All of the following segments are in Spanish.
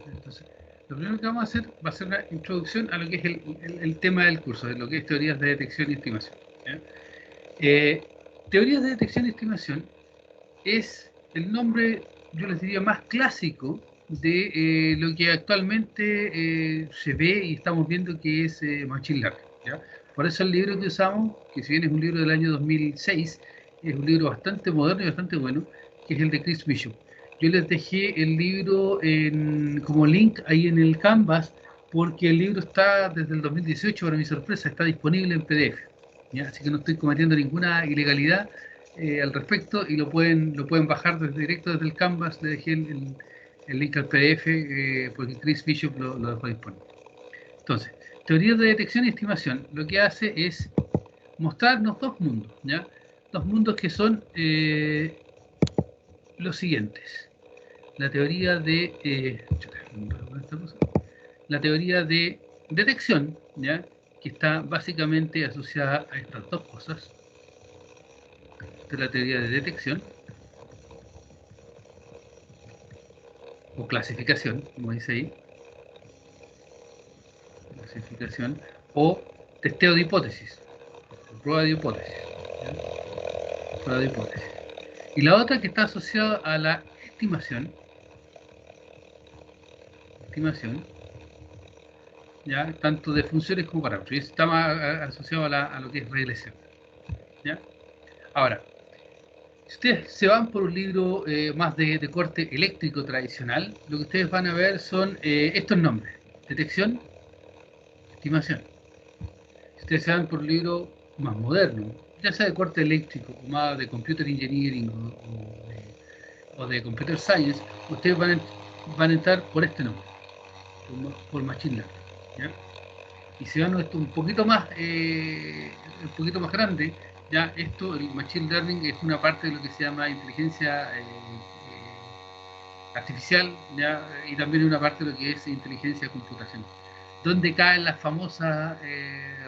Entonces, lo primero que vamos a hacer va a ser una introducción a lo que es el tema del curso, de lo que es teorías de detección y estimación. ¿Ya? Teorías de detección y estimación es el nombre, yo les diría, más clásico de lo que actualmente se ve y estamos viendo que es Machine Learning. ¿Ya? Por eso el libro que usamos, que si bien es un libro del año 2006, es un libro bastante moderno y bastante bueno, que es el de Chris Bishop. Yo les dejé el libro como link ahí en el Canvas, porque el libro está desde el 2018, para mi sorpresa, está disponible en PDF. ¿Ya? Así que no estoy cometiendo ninguna ilegalidad al respecto y lo pueden bajar directo desde el Canvas. Le dejé el link al PDF porque Chris Bishop lo dejó disponible. Entonces, teoría de detección y estimación lo que hace es mostrarnos dos mundos, ¿ya? Dos mundos que son los siguientes. La teoría de la teoría de detección, ¿ya? Que está básicamente asociada a estas dos cosas. Esta es la teoría de detección o clasificación, como dice ahí, clasificación, o testeo de hipótesis, prueba de hipótesis, ¿ya? Prueba de hipótesis. Y la otra que está asociada a la estimación, ¿ya? Tanto de funciones como parámetros, y eso está más asociado a lo que es regresión, ¿ya? Ahora, si ustedes se van por un libro más de corte eléctrico tradicional, lo que ustedes van a ver son estos nombres: detección, estimación. Si ustedes se van por un libro más moderno, ya sea de corte eléctrico o más de computer engineering o de computer science, ustedes van a entrar por este nombre, por machine learning, ¿ya? Y si van esto un poquito más grande, ya esto, el machine learning es una parte de lo que se llama inteligencia artificial, ¿ya? Y también una parte de lo que es inteligencia computacional, donde caen las famosas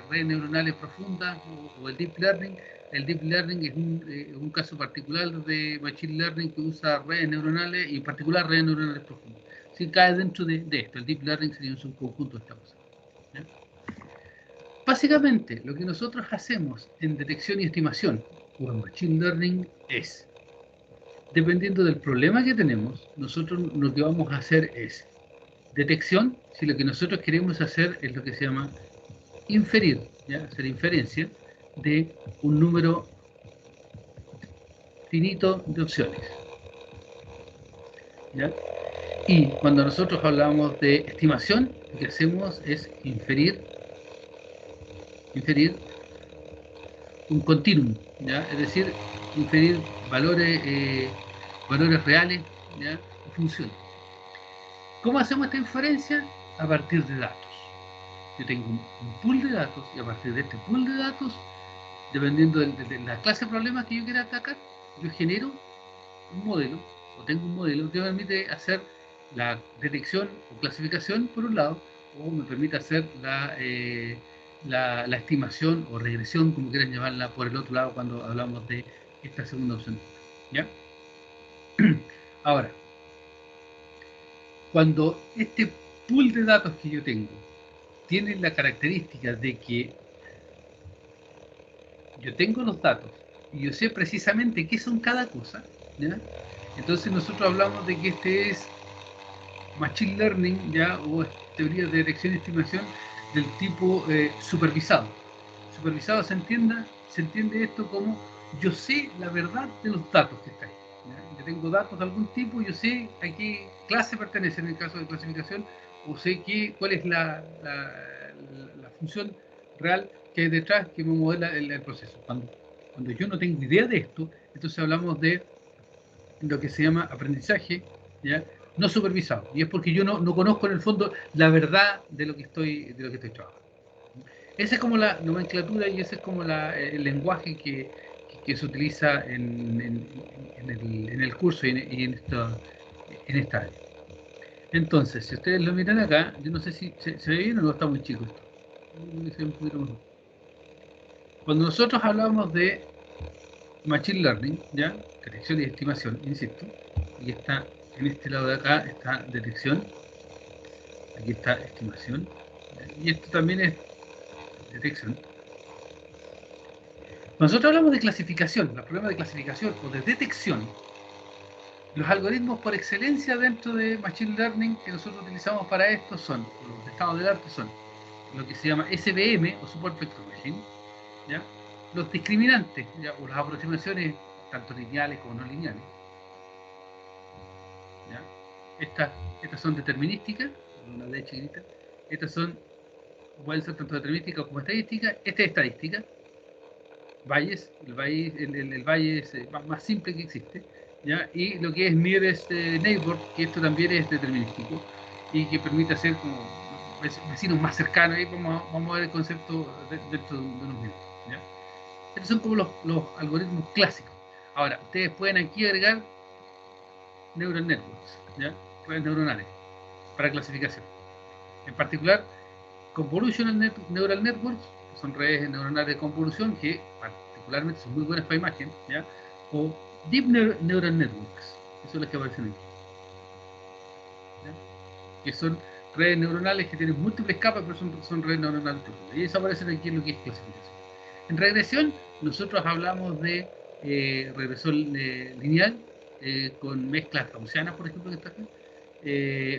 redes neuronales profundas o el deep learning. El deep learning es un caso particular de machine learning que usa redes neuronales y en particular redes neuronales profundas. Si cae dentro de esto, el deep learning sería un subconjunto de esta cosa, ¿ya? Básicamente, lo que nosotros hacemos en detección y estimación o en machine learning es, dependiendo del problema que tenemos, nosotros lo que vamos a hacer es detección, si lo que nosotros queremos hacer es lo que se llama inferir, ¿ya? Hacer inferencia de un número finito de opciones, ¿ya? Y cuando nosotros hablamos de estimación, lo que hacemos es inferir un continuum, ¿ya? Es decir, inferir valores reales, ¿ya? O funciones. ¿Cómo hacemos esta inferencia? A partir de datos. Yo tengo un pool de datos y a partir de este pool de datos, dependiendo de la clase de problemas que yo quiera atacar, yo genero un modelo o tengo un modelo que me permite hacer la detección o clasificación por un lado, o me permite hacer la estimación o regresión, como quieran llamarla, por el otro lado cuando hablamos de esta segunda opción, ¿ya? Ahora, cuando este pool de datos que yo tengo tiene la característica de que yo tengo los datos y yo sé precisamente qué son cada cosa, ¿ya? Entonces nosotros hablamos de que este es machine learning, ya, o teoría de detección y estimación del tipo supervisado. Supervisado se entiende esto como yo sé la verdad de los datos que están ahí, ¿ya? Yo tengo datos de algún tipo, yo sé a qué clase pertenece en el caso de clasificación, o sé cuál es la función real que hay detrás que me modela el proceso. Cuando yo no tengo idea de esto, entonces hablamos de lo que se llama aprendizaje, ¿ya? No supervisado. Y es porque yo no conozco en el fondo la verdad de lo que estoy trabajando. Esa es como la nomenclatura y ese es como el lenguaje que se utiliza en el curso y en esta área. Entonces, si ustedes lo miran acá, yo no sé si se ve bien o no, está muy chico esto. Cuando nosotros hablamos de Machine Learning, ¿ya? Detección y estimación, insisto, y está En este lado de acá está detección, aquí está estimación, y esto también es detección. Nosotros hablamos de clasificación, los problemas de clasificación o de detección. Los algoritmos por excelencia dentro de Machine Learning que nosotros utilizamos para esto son, los de estado del arte son, lo que se llama SVM o Support Vector Machine, ¿ya? Los discriminantes, ¿ya? O las aproximaciones tanto lineales como no lineales, ¿ya? Estas son determinísticas, una D chiquitita, estas son, pueden ser tanto determinísticas como estadísticas, esta es estadística, valles, el valle es más simple que existe, ¿ya? Y lo que es nearest neighbor, que esto también es determinístico y que permite hacer como vecinos más cercanos, y vamos a ver el concepto dentro de unos minutos, ¿ya? Estos son como los algoritmos clásicos. Ahora, ustedes pueden aquí agregar neural networks, ¿ya? Redes neuronales para clasificación. En particular, convolutional neural networks, que son redes neuronales de convolución que particularmente son muy buenas para imagen, ¿ya? O deep neural networks, que son las que aparecen aquí, ¿ya? Que son redes neuronales que tienen múltiples capas, pero son redes neuronales profundas. Y eso aparecen aquí en lo que es clasificación. En regresión, nosotros hablamos de regresor lineal con mezclas gaussianas, por ejemplo, que está aquí.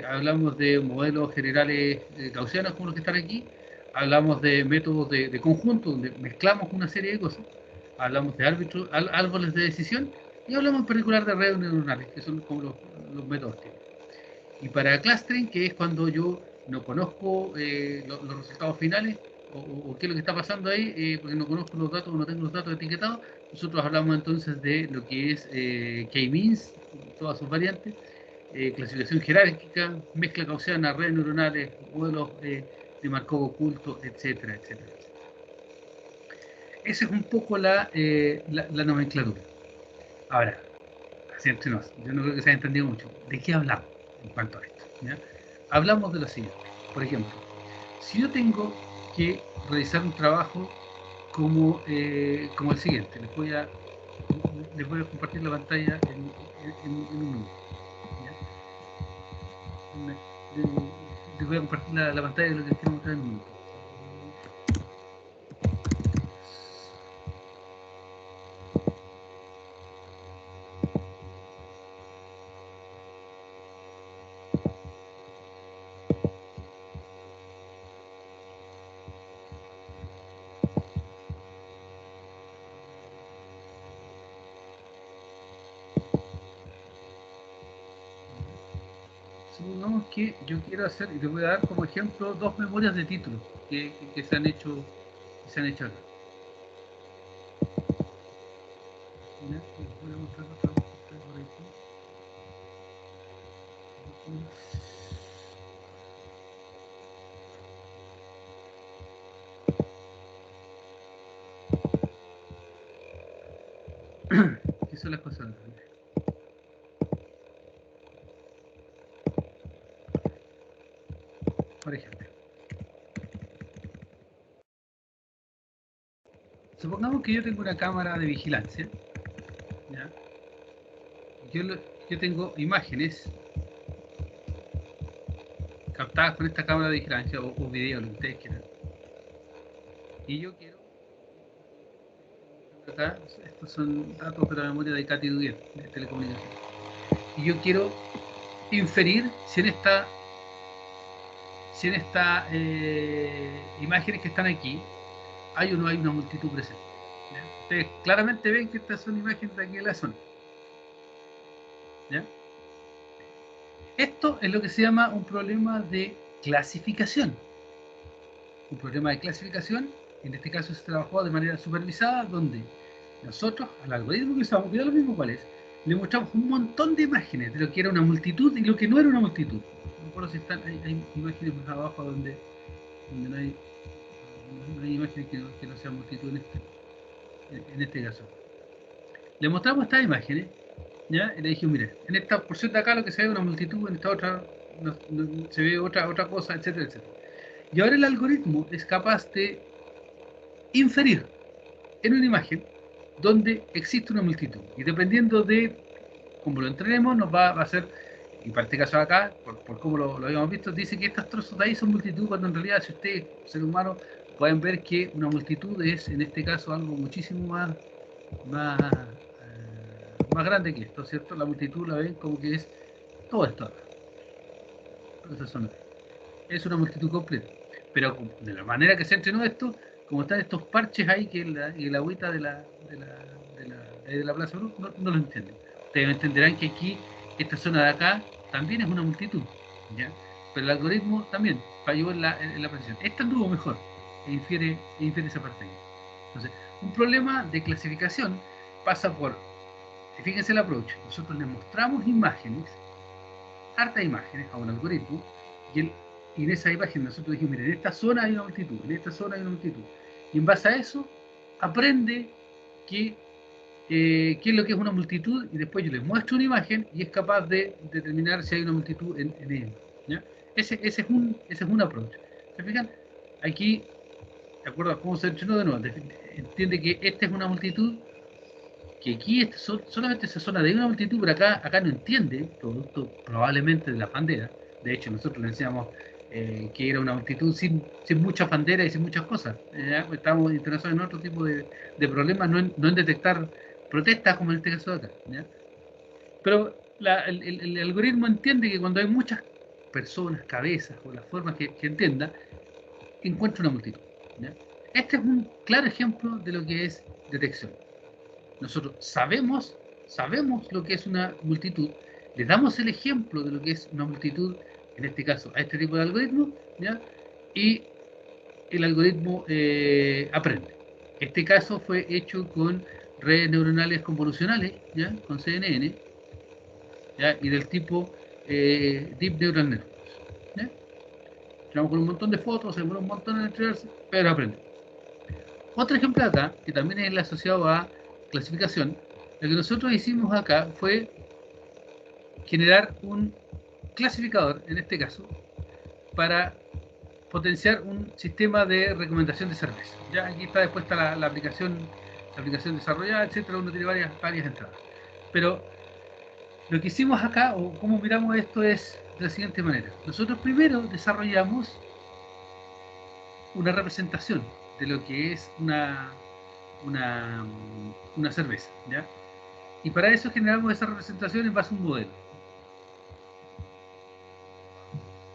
Hablamos de modelos generales gaussianos como los que están aquí. Hablamos de métodos de conjunto, donde mezclamos una serie de cosas. Hablamos de árboles de decisión. Y hablamos en particular de redes neuronales, que son como los métodos típicos. Y para clustering, que es cuando yo no conozco los resultados finales o qué es lo que está pasando ahí, porque no conozco los datos o no tengo los datos etiquetados, nosotros hablamos entonces de lo que es K-means, todas sus variantes, clasificación jerárquica, mezcla gaussiana, redes neuronales, modelos de Markov oculto, etcétera, etcétera, etcétera. Esa es un poco la nomenclatura. Ahora, así entre nos, yo no creo que se haya entendido mucho. ¿De qué hablamos en cuanto a esto? ¿Ya? Hablamos de lo siguiente. Por ejemplo, si yo tengo que realizar un trabajo como el siguiente, les voy a compartir la pantalla en un minuto. Les voy a compartir la pantalla de lo que quiero mostrar en un minuto. Supongamos que yo quiero hacer, y les voy a dar como ejemplo dos memorias de título que se han hecho acá. ¿Ya? Les voy a mostrar otra vez que está por aquí. ¿Qué son las cosas? Por ejemplo, supongamos que yo tengo una cámara de vigilancia, ¿ya? Yo, yo tengo imágenes captadas con esta cámara de vigilancia o video, lo que ustedes quieran. Y yo quiero, acá, estos son datos de la memoria de Katy Duguet, de telecomunicaciones. Y yo quiero inferir si en esta imágenes que están aquí hay o no hay una multitud presente. ¿Ya? Ustedes claramente ven que estas son imágenes de aquí de la zona. ¿Ya? Esto es lo que se llama un problema de clasificación. Un problema de clasificación, en este caso se trabajó de manera supervisada, donde nosotros, al algoritmo que usamos, que da lo mismo cuál es, le mostramos un montón de imágenes de lo que era una multitud y lo que no era una multitud. No me acuerdo si hay imágenes más abajo donde no hay imágenes que no sean multitud en este caso. Le mostramos estas imágenes, ¿ya? Y le dije, mire, en esta porción de acá lo que se ve es una multitud, en esta otra se ve otra cosa, etcétera, etcétera. Y ahora el algoritmo es capaz de inferir en una imagen donde existe una multitud. Y dependiendo de cómo lo entrenemos, nos va a hacer y para este caso acá, por cómo lo habíamos visto, dice que estos trozos de ahí son multitud, cuando en realidad si ustedes, seres humanos, pueden ver que una multitud es en este caso algo muchísimo más, más grande que esto, ¿cierto? La multitud la ven como que es todo esto acá. Esa zona. Es una multitud completa. Pero de la manera que se entrenó esto, como están estos parches ahí, que el agüita de la Plaza Brus, no lo entienden. Ustedes entenderán que aquí, esta zona de acá, también es una multitud, ¿ya? Pero el algoritmo también falló en la precisión. Esta anduvo mejor, infiere esa parte ahí. Entonces, un problema de clasificación pasa por, fíjense el approach, nosotros le mostramos imágenes, hartas imágenes a un algoritmo, y en esa imagen nosotros dijimos, miren, en esta zona hay una multitud, en esta zona hay una multitud. Y en base a eso, aprende qué es lo que es una multitud, y después yo les muestro una imagen y es capaz de determinar si hay una multitud en ella, ¿ya? Ese es un approach. ¿Se fijan? Aquí, de acuerdo a cómo se entrenó de nuevo, entiende que esta es una multitud, que aquí solamente se zona de una multitud, pero acá no entiende, producto probablemente de la bandera. De hecho, nosotros le enseñamos que era una multitud sin muchas banderas y sin muchas cosas. Estábamos interesados en otro tipo de problemas, no en detectar protestas como en este caso de acá. ¿Ya? Pero el algoritmo entiende que cuando hay muchas personas, cabezas o las formas que entienda, encuentra una multitud. ¿Ya? Este es un claro ejemplo de lo que es detección. Nosotros sabemos lo que es una multitud, le damos el ejemplo de lo que es una multitud, en este caso a este tipo de algoritmo, ¿ya? Y el algoritmo aprende. Este caso fue hecho con redes neuronales convolucionales, ¿ya? Con CNN, ¿ya? Y del tipo Deep Neural Networks. ¿Ya? Tenemos con un montón de fotos, se demora un montón en entrenarse, pero aprende. Otro ejemplo acá, que también es asociado a clasificación, lo que nosotros hicimos acá fue generar un clasificador, en este caso, para potenciar un sistema de recomendación de cerveza. Ya aquí está después la aplicación desarrollada, etcétera, uno tiene varias entradas. Pero lo que hicimos acá, o cómo miramos esto, es de la siguiente manera. Nosotros primero desarrollamos una representación de lo que es una cerveza, ¿ya? Y para eso generamos esa representación en base a un modelo.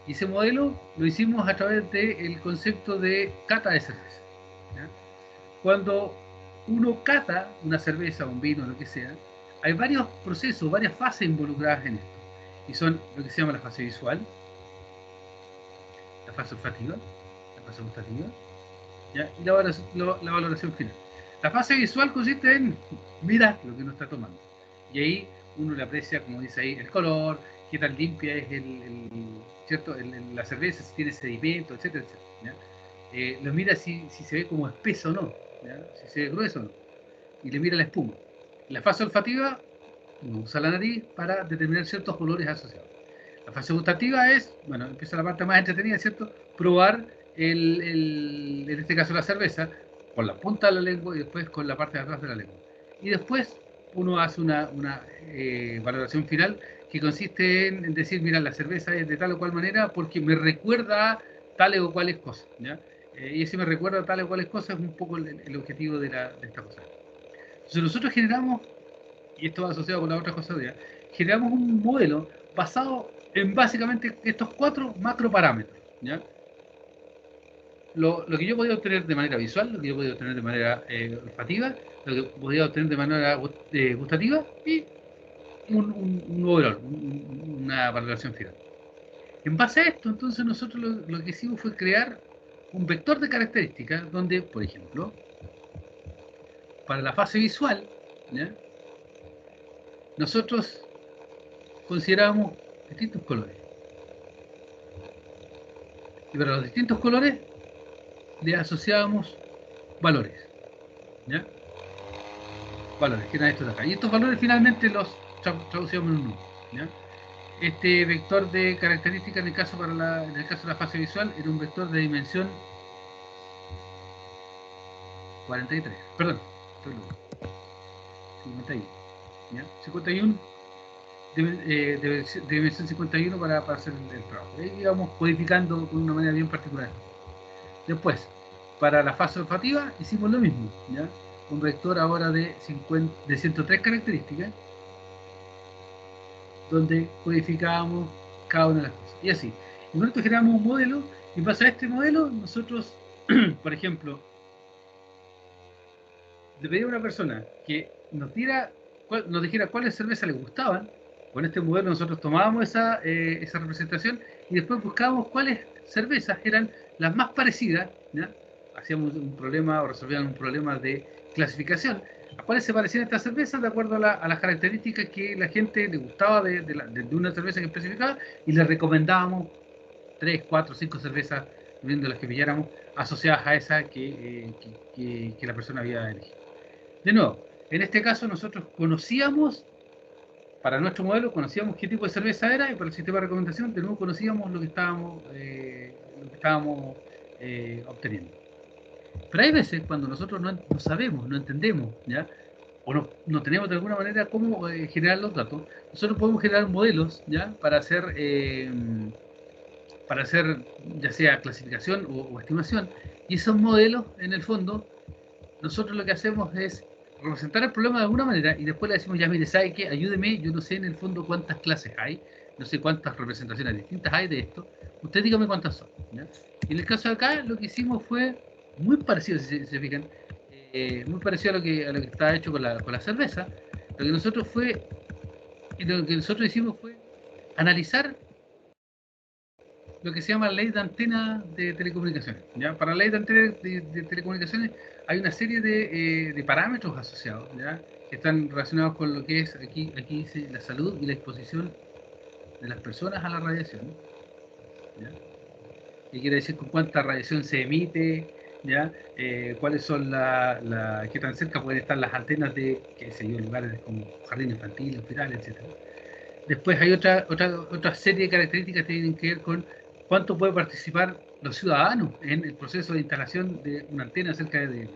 Y ese modelo lo hicimos a través del concepto de cata de cerveza, ¿ya? Cuando uno cata una cerveza, un vino, lo que sea, hay varios procesos, varias fases involucradas en esto. Y son lo que se llama la fase visual, la fase olfativa, la fase gustativa, ¿ya? Y la valoración final. La fase visual consiste en mirar lo que uno está tomando. Y ahí uno le aprecia, como dice ahí, el color, qué tan limpia es ¿cierto? La cerveza, si tiene sedimento, etcétera, etcétera, ¿ya? Lo mira si se ve como espeso o no, ¿ya? Si se ve grueso o no. Y le mira la espuma. La fase olfativa, uno usa la nariz para determinar ciertos colores asociados. La fase gustativa es, bueno, empieza la parte más entretenida, ¿cierto? Probar, en este caso la cerveza, con la punta de la lengua y después con la parte de atrás de la lengua. Y después uno hace una valoración final que consiste en decir, mira, la cerveza es de tal o cual manera porque me recuerda a tales o cuales cosas, ¿ya? Y si me recuerda a tales o cuales cosas es un poco el objetivo de esta cosa. Entonces nosotros generamos, y esto va asociado con la otra cosa, generamos un modelo basado en básicamente estos 4 macroparámetros, ¿ya? Lo que yo podía obtener de manera visual, lo que yo podía obtener de manera olfativa, lo que podía obtener de manera gustativa y un overall, una valoración final. En base a esto, entonces nosotros lo que hicimos fue crear un vector de características donde, por ejemplo, para la fase visual, ¿ya? Nosotros consideramos distintos colores. Y para los distintos colores le asociábamos valores, ¿ya? Valores, que eran estos de acá. Y estos valores finalmente los traducíamos en un número, ¿ya? Este vector de características en el caso de la fase visual era un vector de dimensión 43. Perdón, estoy loco. 51. ¿Ya? 51 de dimensión 51 para hacer el trabajo. Y vamos codificando con una manera bien particular. Después, para la fase olfativa hicimos lo mismo, ¿ya? Un vector ahora de 103 características, donde codificábamos cada una de las cosas. Y así. Y nosotros generamos un modelo, y en base a este modelo, nosotros, por ejemplo, le pedí a una persona que nos dijera cuáles cervezas le gustaban. Con este modelo nosotros tomábamos esa representación y después buscábamos cuáles cervezas eran las más parecidas, ¿ya? Hacíamos un problema o resolvíamos un problema de clasificación. ¿A cuáles se parecían estas cervezas de acuerdo a las características que la gente le gustaba de una cerveza que especificaba? Y le recomendábamos 3, 4, 5 cervezas, dependiendo de las que pilláramos, asociadas a esa que la persona había elegido. De nuevo, en este caso nosotros conocíamos, para nuestro modelo, conocíamos qué tipo de cerveza era y para el sistema de recomendación, de nuevo conocíamos lo que estábamos obteniendo. Pero hay veces cuando nosotros no sabemos, no entendemos, ¿ya? O no tenemos de alguna manera cómo generar los datos, nosotros podemos generar modelos, ¿ya? Para hacer ya sea clasificación o estimación, y esos modelos, en el fondo, nosotros lo que hacemos es representar el problema de alguna manera y después le decimos, ya mire, ¿sabe qué? Ayúdeme, yo no sé en el fondo cuántas clases hay, no sé cuántas representaciones distintas hay de esto, usted dígame cuántas son, ¿ya? Y en el caso de acá, lo que hicimos fue muy parecido, si se fijan, muy parecido a lo que estaba hecho con la cerveza. Lo que nosotros hicimos fue analizar lo que se llama ley de antena de telecomunicaciones. ¿Ya? Para la ley de antena de telecomunicaciones hay una serie de parámetros asociados, ¿ya? Que están relacionados con lo que es, aquí dice, la salud y la exposición de las personas a la radiación. ¿Ya? ¿Qué quiere decir con cuánta radiación se emite? ¿Ya? Cuáles son qué tan cerca pueden estar las antenas de, qué sé yo, lugares como jardín infantil, hospitales, etcétera. Después hay otra serie de características que tienen que ver con cuánto puede participar los ciudadanos en el proceso de instalación de una antena cerca de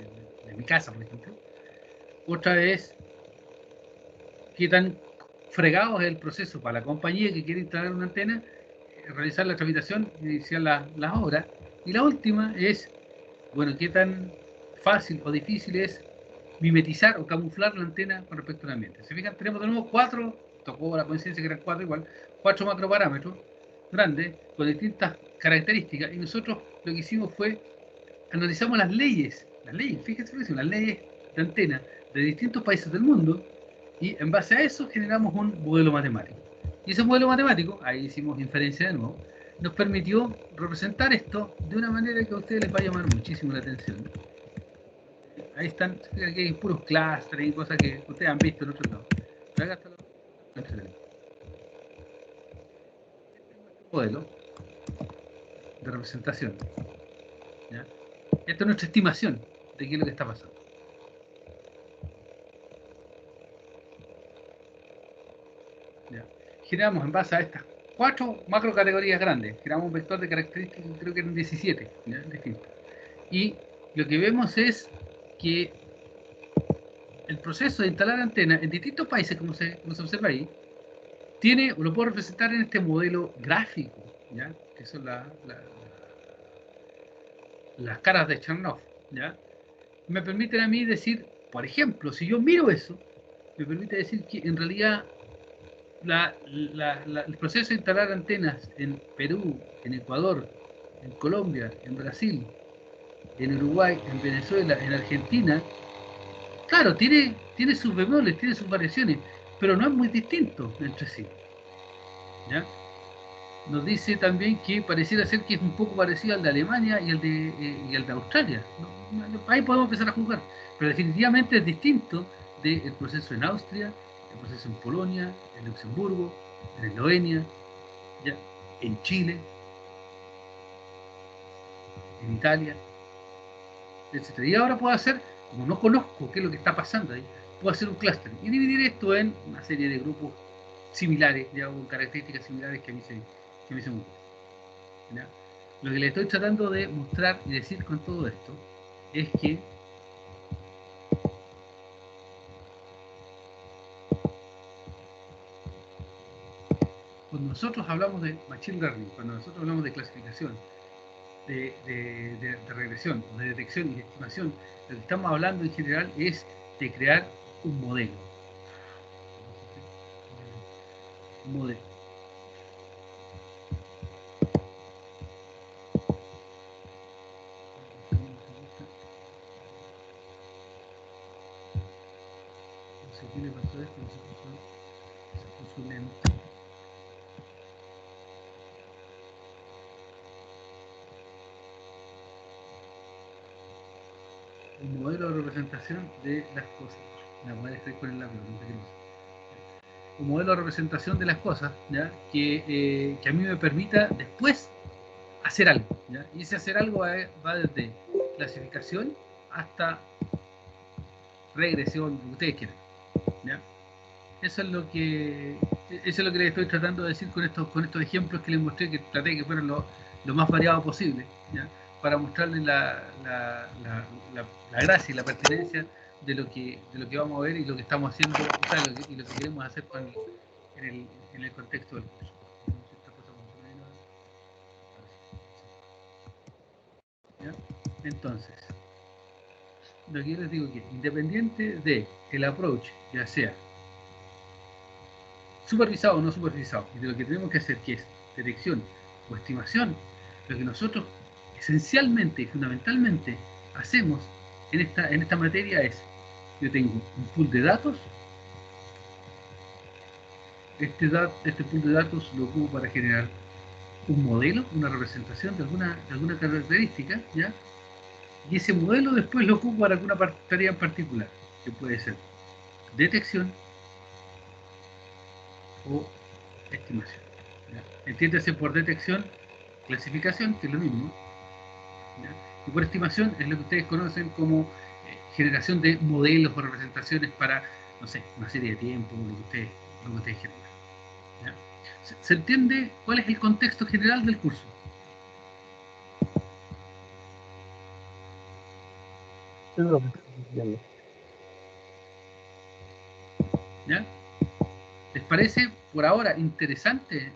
mi casa, por ejemplo. Otra es qué tan fregado es el proceso para la compañía que quiere instalar una antena, realizar la tramitación, iniciar las obras. Y la última es, bueno, qué tan fácil o difícil es mimetizar o camuflar la antena con respecto al ambiente. Se fijan, tenemos de nuevo tocó la coincidencia que eran cuatro igual, 4 macroparámetros grandes con distintas características y nosotros lo que hicimos fue analizamos las leyes, fíjense lo que hicimos, las leyes de antena de distintos países del mundo y en base a eso generamos un modelo matemático. Y ese modelo matemático, ahí hicimos inferencia de nuevo, nos permitió representar esto de una manera que a ustedes les va a llamar muchísimo la atención. Ahí están, aquí hay puros clusters y cosas que ustedes han visto en otros lados. Pero acá está lo modelo de representación. ¿Ya? Esta es nuestra estimación de qué es lo que está pasando. ¿Ya? Generamos en base a estas 4 macrocategorías grandes, generamos un vector de características, creo que eran 17, ¿ya? Distintos. Y lo que vemos es que el proceso de instalar antenas en distintos países, como se observa ahí, lo puedo representar en este modelo gráfico, ¿ya? Que son las caras de Chernoff, ¿ya? Me permiten a mí decir, por ejemplo, si yo miro eso, me permite decir que en realidad el proceso de instalar antenas en Perú, en Ecuador, en Colombia, en Brasil, en Uruguay, en Venezuela, en Argentina, claro, tiene sus bemoles, tiene sus variaciones, pero no es muy distinto entre sí. ¿Ya? Nos dice también que pareciera ser que es un poco parecido al de Alemania y al de Australia. Ahí podemos empezar a jugar, pero definitivamente es distinto del proceso en Austria, el proceso en Polonia, en Luxemburgo, en Eslovenia, ¿ya? En Chile, en Italia, etc. Y ahora puedo hacer, como no conozco qué es lo que está pasando ahí, puedo hacer un clúster y dividir esto en una serie de grupos similares, ya, con características similares que a mí se me gustan. ¿Ya? Lo que le estoy tratando de mostrar y decir con todo esto es que cuando nosotros hablamos de Machine Learning, cuando nosotros hablamos de clasificación, de regresión, de detección y de estimación, lo que estamos hablando en general es de crear un modelo. Un modelo. No sé qué le pasó a esto, se puso lento. Un modelo de representación de las cosas. La voy a escribir con el lápiz, no sé qué más. Un modelo de representación de las cosas, ¿ya? Que a mí me permita después hacer algo, ¿ya? Y ese hacer algo va desde clasificación hasta regresión, lo que ustedes quieran, ¿ya? Eso es lo que les estoy tratando de decir con estos ejemplos que les mostré, que traté que fueran lo más variado posible, ¿ya? Para mostrarles la gracia y la pertinencia de lo que vamos a ver y lo que estamos haciendo, o sea, y lo que queremos hacer en el contexto del curso. ¿Ya? Entonces, lo que yo les digo que independiente de el approach, ya sea supervisado o no supervisado, y de lo que tenemos que hacer, que es detección o estimación, lo que nosotros esencialmente y fundamentalmente hacemos en esta materia es, yo tengo un pool de datos, este pool de datos lo ocupo para generar un modelo, una representación de alguna característica, ¿ya? Y ese modelo después lo ocupo para alguna tarea en particular, que puede ser detección o estimación, ¿ya? Entiéndase por detección, clasificación, que es lo mismo, ¿ya? Y por estimación es lo que ustedes conocen como generación de modelos o representaciones para, no sé, una serie de tiempo, lo que ustedes generan, ¿ya? ¿Se entiende cuál es el contexto general del curso? ¿Ya? ¿Les parece por ahora interesante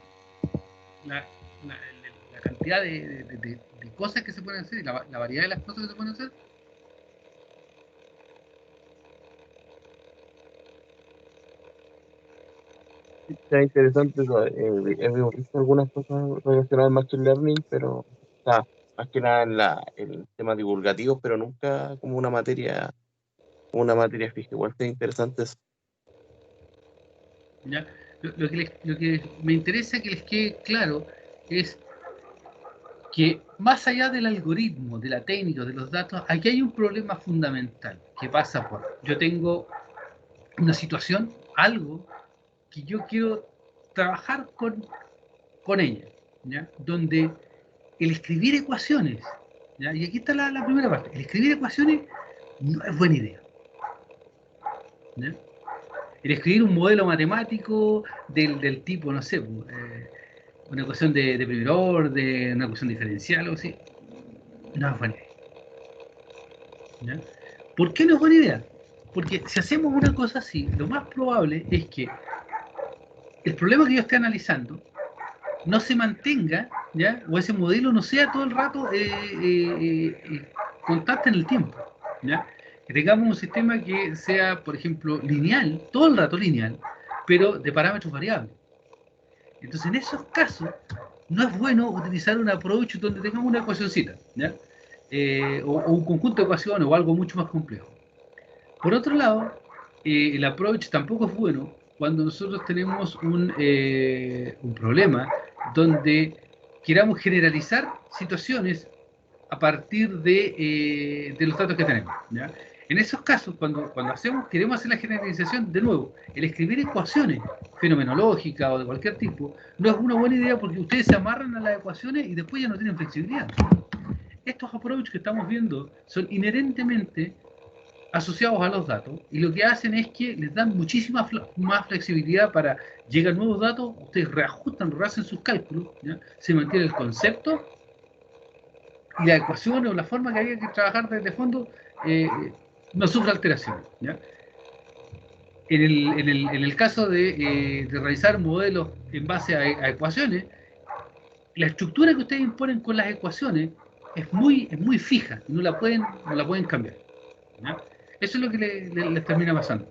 la, la cantidad de cosas que se pueden hacer y la variedad de las cosas que se pueden hacer? Está interesante, he visto algunas cosas relacionadas al Machine Learning, pero está más que nada en el tema divulgativo, pero nunca como una materia fija. Igual está interesante eso. ¿Ya? Lo que me interesa que les quede claro es que más allá del algoritmo, de la técnica, de los datos, aquí hay un problema fundamental que pasa por, yo tengo una situación, algo que yo quiero trabajar con ella, ¿ya? Donde el escribir ecuaciones, ¿ya? Y aquí está la primera parte, el escribir ecuaciones no es buena idea, ¿ya? El escribir un modelo matemático del tipo, no sé, una ecuación de primer orden, una ecuación diferencial o así, no es buena idea, ¿ya? ¿Por qué no es buena idea? Porque si hacemos una cosa así, lo más probable es que el problema que yo esté analizando no se mantenga, ¿ya? O ese modelo no sea todo el rato constante en el tiempo, ¿ya? Que tengamos un sistema que sea, por ejemplo, lineal, todo el rato lineal, pero de parámetros variables. Entonces, en esos casos, no es bueno utilizar un approach donde tengamos una ecuacióncita, ¿ya? O un conjunto de ecuaciones o algo mucho más complejo. Por otro lado, el approach tampoco es bueno cuando nosotros tenemos un problema donde queramos generalizar situaciones a partir de los datos que tenemos, ¿ya? En esos casos, cuando queremos hacer la generalización, de nuevo, el escribir ecuaciones fenomenológicas o de cualquier tipo, no es una buena idea porque ustedes se amarran a las ecuaciones y después ya no tienen flexibilidad. Estos approaches que estamos viendo son inherentemente asociados a los datos y lo que hacen es que les dan muchísima más flexibilidad para llegar nuevos datos, ustedes reajustan, rehacen sus cálculos, ¿ya? Se mantiene el concepto y la ecuación o la forma que había que trabajar desde fondo no sufre alteraciones, ¿ya? En el caso de realizar modelos en base a ecuaciones, la estructura que ustedes imponen con las ecuaciones es muy fija, no la pueden cambiar, ¿ya? Eso es lo que les termina pasando.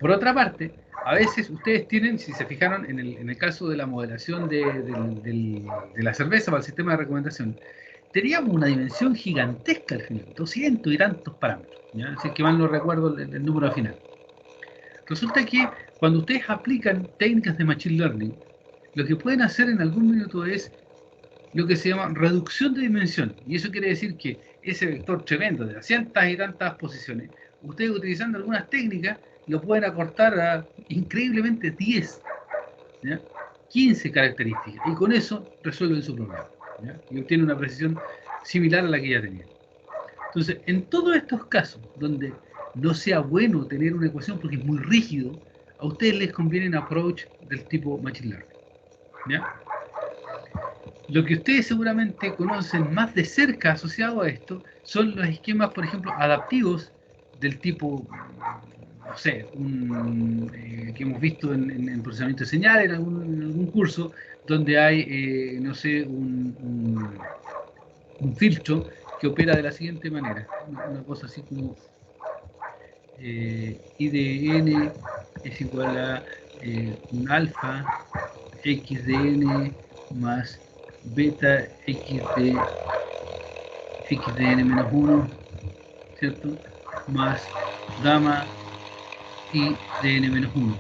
Por otra parte, a veces ustedes tienen, si se fijaron en el caso de la modelación de la cerveza para el sistema de recomendación, teníamos una dimensión gigantesca al final, 200 y tantos parámetros, ¿ya? Si es que mal no recuerdo el número final. Resulta que cuando ustedes aplican técnicas de Machine Learning, lo que pueden hacer en algún minuto es lo que se llama reducción de dimensión. Y eso quiere decir que ese vector tremendo de las cientos y tantas posiciones, ustedes utilizando algunas técnicas, lo pueden acortar a increíblemente 10, ¿ya? 15 características. Y con eso resuelven su problema, ¿ya? Y obtienen una precisión similar a la que ya tenían. Entonces, en todos estos casos donde no sea bueno tener una ecuación porque es muy rígido, a ustedes les conviene un approach del tipo Machine Learning, ¿ya? Lo que ustedes seguramente conocen más de cerca asociado a esto son los esquemas, por ejemplo, adaptivos del tipo, no sé, que hemos visto en procesamiento de señal en algún curso, donde hay, no sé, un filtro que opera de la siguiente manera, una cosa así como I de n es igual a un alfa x de n más beta x de n menos 1, ¿cierto? Más gamma y de n menos 1.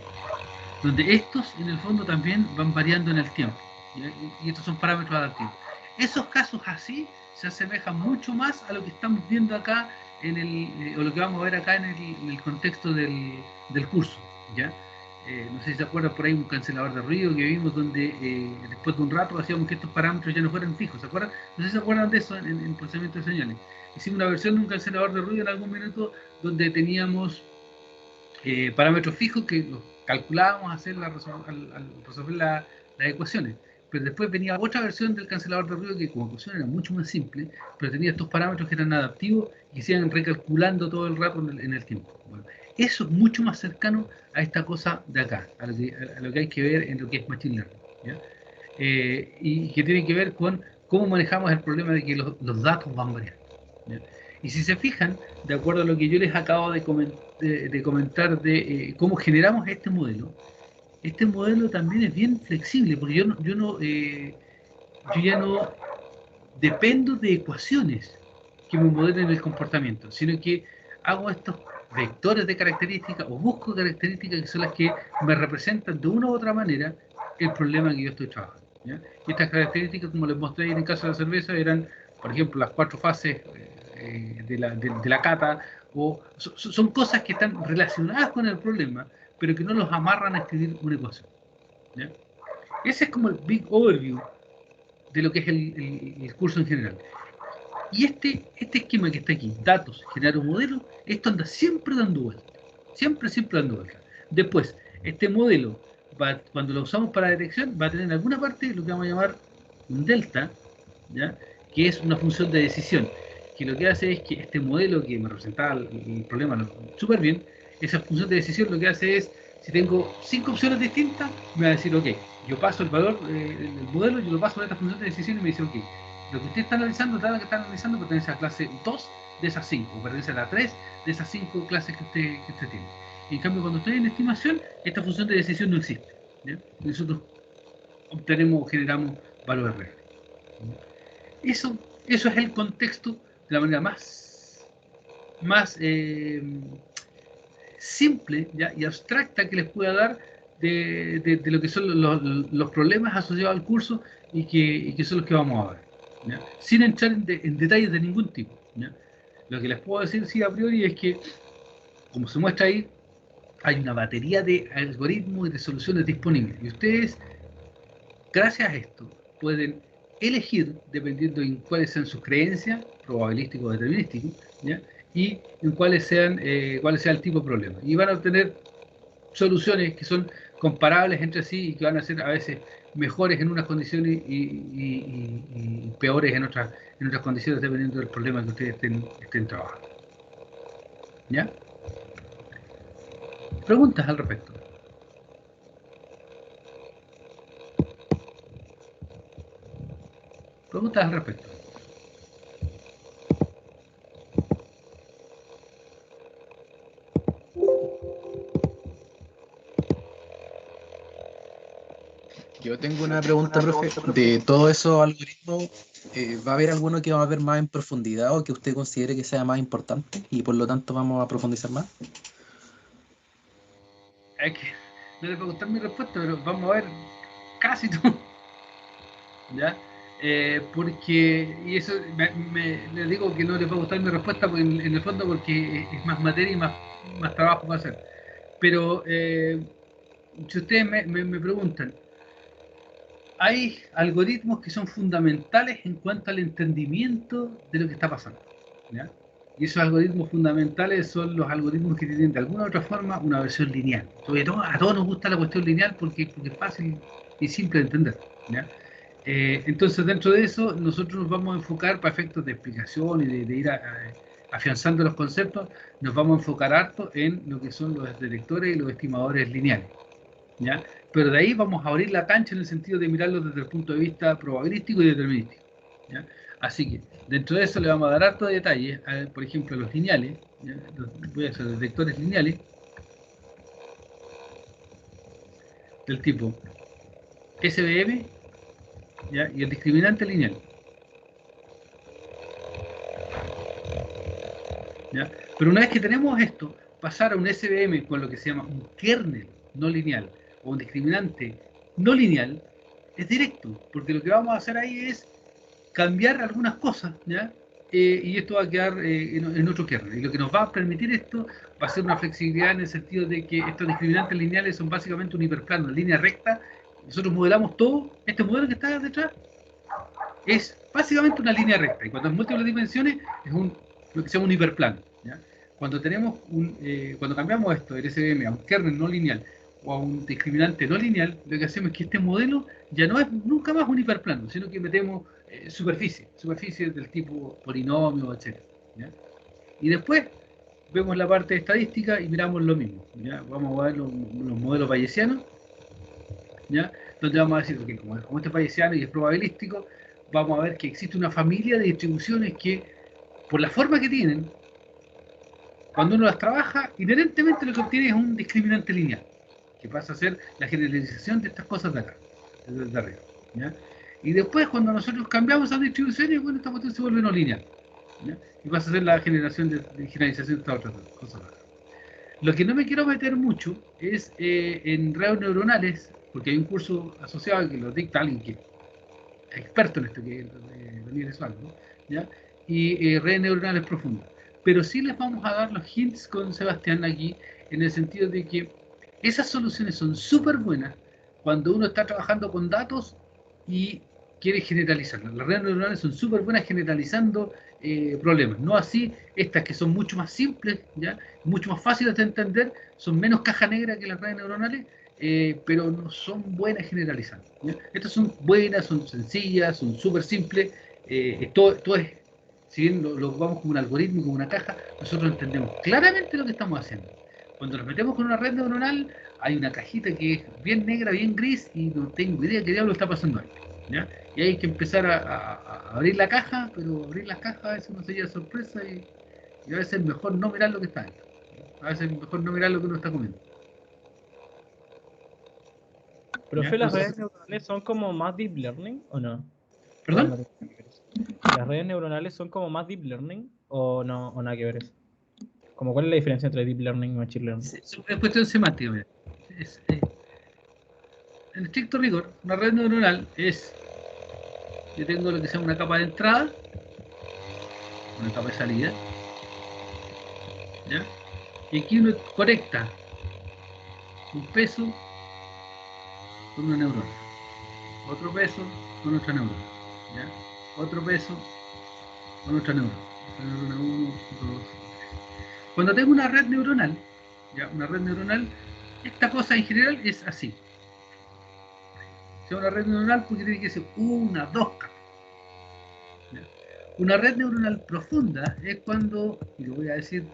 Donde estos en el fondo también van variando en el tiempo, ¿ya? Y estos son parámetros adaptivos. Esos casos así se asemejan mucho más a lo que estamos viendo acá o lo que vamos a ver acá en el contexto del curso, ¿ya? No sé si se acuerdan por ahí un cancelador de ruido que vimos donde después de un rato hacíamos que estos parámetros ya no fueran fijos, ¿se acuerdan? No sé si se acuerdan de eso en procesamiento de señales. Hicimos una versión de un cancelador de ruido en algún minuto donde teníamos parámetros fijos que los calculábamos al resolver las ecuaciones. Pero después venía otra versión del cancelador de ruido que como ecuación era mucho más simple, pero tenía estos parámetros que eran adaptivos y se iban recalculando todo el rato en el tiempo. Bueno, eso es mucho más cercano a esta cosa de acá, a lo que hay que ver en lo que es Machine Learning, ¿ya? Y que tiene que ver con cómo manejamos el problema de que los datos van variando, ¿ya? Y si se fijan, de acuerdo a lo que yo les acabo de comentar de cómo generamos este modelo también es bien flexible, porque yo ya no dependo de ecuaciones que me modelen el comportamiento, sino que hago estos vectores de características o busco características que son las que me representan de una u otra manera el problema que yo estoy trabajando, ¿ya? Y estas características, como les mostré en el caso de la cerveza, eran, por ejemplo, las 4 fases de la cata, o son cosas que están relacionadas con el problema, pero que no los amarran a escribir una ecuación, ¿ya? Ese es como el big overview de lo que es el curso en general. Y este esquema que está aquí, datos, generar un modelo, esto anda siempre dando vuelta. Siempre dando vuelta. Después, este modelo, cuando lo usamos para detección, va a tener en alguna parte lo que vamos a llamar un delta, ¿ya? Que es una función de decisión, que lo que hace es que este modelo que me representaba el problema súper bien, esa función de decisión lo que hace es, si tengo 5 opciones distintas, me va a decir, ok, yo paso el valor, el modelo, yo lo paso a esta función de decisión y me dice, ok, lo que usted está analizando, dado que está analizando, pertenece a la clase 2 de esas 5, o pertenece a la 3 de esas 5 clases que usted tiene. Y en cambio, cuando estoy en estimación, esta función de decisión no existe, ¿ya? Nosotros obtenemos o generamos valores reales. Eso es el contexto de la manera más simple, ¿ya? Y abstracta que les pueda dar de lo que son los problemas asociados al curso y que son los que vamos a ver, ¿ya? Sin entrar en detalles de ningún tipo, ¿ya? Lo que les puedo decir sí a priori es que, como se muestra ahí, hay una batería de algoritmos y de soluciones disponibles y ustedes, gracias a esto, pueden elegir dependiendo en cuáles sean sus creencias, probabilístico o determinístico, ¿ya? Y en cuál sea el tipo de problema. Y van a obtener soluciones que son comparables entre sí y que van a ser a veces mejores en unas condiciones y peores en otras condiciones dependiendo del problema que ustedes estén trabajando, ¿ya? Preguntas al respecto. Preguntas al respecto. Yo tengo una pregunta, profe. De todos esos algoritmos, ¿va a haber alguno que va a ver más en profundidad o que usted considere que sea más importante y por lo tanto vamos a profundizar más? Es que no les va a gustar mi respuesta, pero vamos a ver casi todo. ¿Ya? Porque, y eso les digo que no les va a gustar mi respuesta en el fondo porque es más materia y más trabajo para hacer. Pero si ustedes me preguntan, hay algoritmos que son fundamentales en cuanto al entendimiento de lo que está pasando, ¿ya? Y esos algoritmos fundamentales son los algoritmos que tienen de alguna u otra forma una versión lineal. Sobre todo a todos nos gusta la cuestión lineal porque es fácil y simple de entender, ¿ya? Entonces dentro de eso nosotros nos vamos a enfocar para efectos de explicación y de ir afianzando los conceptos, nos vamos a enfocar harto en lo que son los detectores y los estimadores lineales, ¿ya? Pero de ahí vamos a abrir la cancha en el sentido de mirarlo desde el punto de vista probabilístico y determinístico, ¿ya? Así que dentro de eso le vamos a dar harto detalles, por ejemplo los lineales, ¿ya? Voy a hacer detectores lineales del tipo SVM, ¿ya? Y el discriminante lineal, ¿ya? Pero una vez que tenemos esto, pasar a un SVM con lo que se llama un kernel no lineal o un discriminante no lineal es directo, porque lo que vamos a hacer ahí es cambiar algunas cosas, ¿ya? Y esto va a quedar en otro kernel. Y lo que nos va a permitir esto va a ser una flexibilidad en el sentido de que estos discriminantes lineales son básicamente un hiperplano, una línea recta. Nosotros modelamos todo, este modelo que está detrás es básicamente una línea recta. Y cuando es múltiples dimensiones es lo que se llama un hiperplano, ¿ya? Cuando cambiamos esto del SVM a un kernel no lineal o a un discriminante no lineal, lo que hacemos es que este modelo ya no es nunca más un hiperplano, sino que metemos superficies del tipo polinomio, etc., ¿ya? Y después vemos la parte estadística y miramos lo mismo, ¿ya? Vamos a ver los modelos bayesianos, ¿ya? Donde vamos a decir, okay, como este es bayesiano y es probabilístico, vamos a ver que existe una familia de distribuciones que, por la forma que tienen, cuando uno las trabaja, inherentemente lo que obtiene es un discriminante lineal, que pasa a ser la generalización de estas cosas de acá, de arriba, ¿ya? Y después, cuando nosotros cambiamos esas distribuciones, bueno, esta cuestión se vuelve no lineal, ¿ya? Y pasa a ser la generación de generalización de estas otras cosas de acá. Lo que no me quiero meter mucho es en redes neuronales, porque hay un curso asociado que lo dicta alguien que es experto en esto, que es Daniel Suárez, ¿no? ¿Ya? Y redes neuronales profundas. Pero sí les vamos a dar los hints con Sebastián aquí, en el sentido de que esas soluciones son súper buenas cuando uno está trabajando con datos y quiere generalizarlas. Las redes neuronales son súper buenas generalizando problemas. No así estas que son mucho más simples, ¿ya? Mucho más fáciles de entender, son menos caja negra que las redes neuronales, pero no son buenas generalizando, ¿ya? Estas son buenas, son sencillas, son súper simples. Todo es, si bien lo ocupamos como un algoritmo, como una caja, nosotros entendemos claramente lo que estamos haciendo. Cuando nos metemos con una red neuronal, hay una cajita que es bien negra, bien gris, y no tengo idea qué diablo está pasando ahí, ¿ya? Y hay que empezar a abrir la caja, pero abrir las cajas es una serie de sorpresa y a veces es mejor no mirar lo que está dentro. A veces es mejor no mirar lo que uno está comiendo. Profe, ¿las redes neuronales son como más deep learning o no? ¿Perdón? ¿Las redes neuronales son como más deep learning o no, o nada que ver eso? Como, ¿cuál es la diferencia entre deep learning y machine learning? Es cuestión semántica, mira. En estricto rigor, una red neuronal es, yo tengo lo que se llama una capa de entrada, una capa de salida, ¿ya? Y aquí uno conecta un peso con una neurona, otro peso con otra neurona, ¿ya? Otro peso con otra neurona. Neurona 1, 2. Cuando tengo una red neuronal, ¿ya? Una red neuronal, esta cosa en general es así. Se llama una red neuronal porque tiene que ser una, dos capas. ¿Ya? Una red neuronal profunda es cuando, y lo voy a decir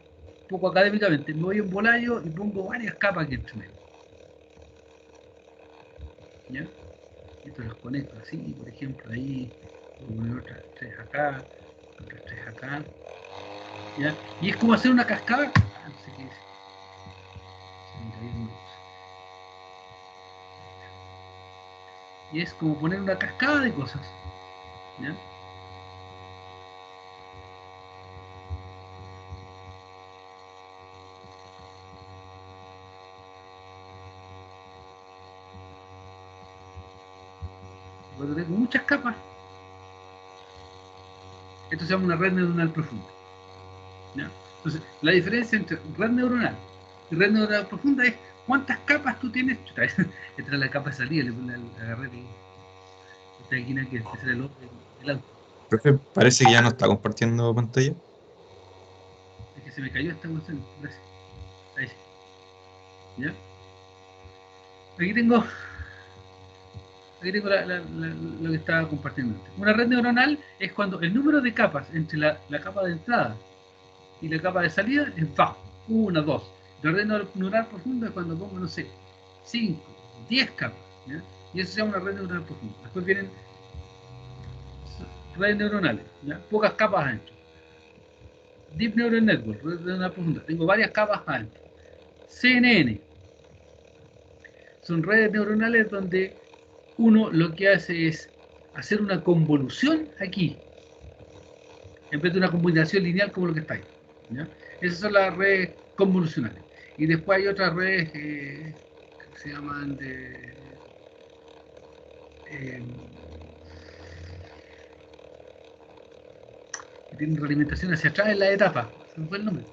poco académicamente, me voy en volayo y pongo varias capas aquí entre medio. ¿Ya? Esto los conecto así, por ejemplo, ahí, pongo otras 3 acá, otras 3 acá. ¿Ya? Y es como hacer una cascada. Ah, no sé qué es. Se me cayó una cosa. Y es como poner una cascada de cosas. ¿Ya? Cuando tengo muchas capas, esto se llama una red neuronal profunda. ¿Ya? Entonces, la diferencia entre red neuronal y red neuronal profunda es cuántas capas tú tienes. Chuta, esta es la capa de salida, le agarré esta esquina que ese era el auto. Profe, parece que ya no está compartiendo pantalla. Es que se me cayó esta cuestión. Gracias. Ahí sí. ¿Ya? Aquí tengo lo que estaba compartiendo antes. Una red neuronal es cuando el número de capas entre la capa de entrada y la capa de salida es bajo. 1, 2. La red neuronal profunda es cuando pongo, no sé, 5, 10 capas. ¿Ya? Y eso se llama una red neuronal profunda. Después vienen redes neuronales, ¿ya? Pocas capas adentro. Deep Neural Network, red neuronal profunda. Tengo varias capas adentro. CNN. Son redes neuronales donde uno lo que hace es hacer una convolución aquí, en vez de una combinación lineal como lo que está ahí. ¿Ya? Esas son las redes convolucionales. Y después hay otras redes que se llaman de... que tienen realimentación hacia atrás en la etapa. ¿Se me fue el nombre?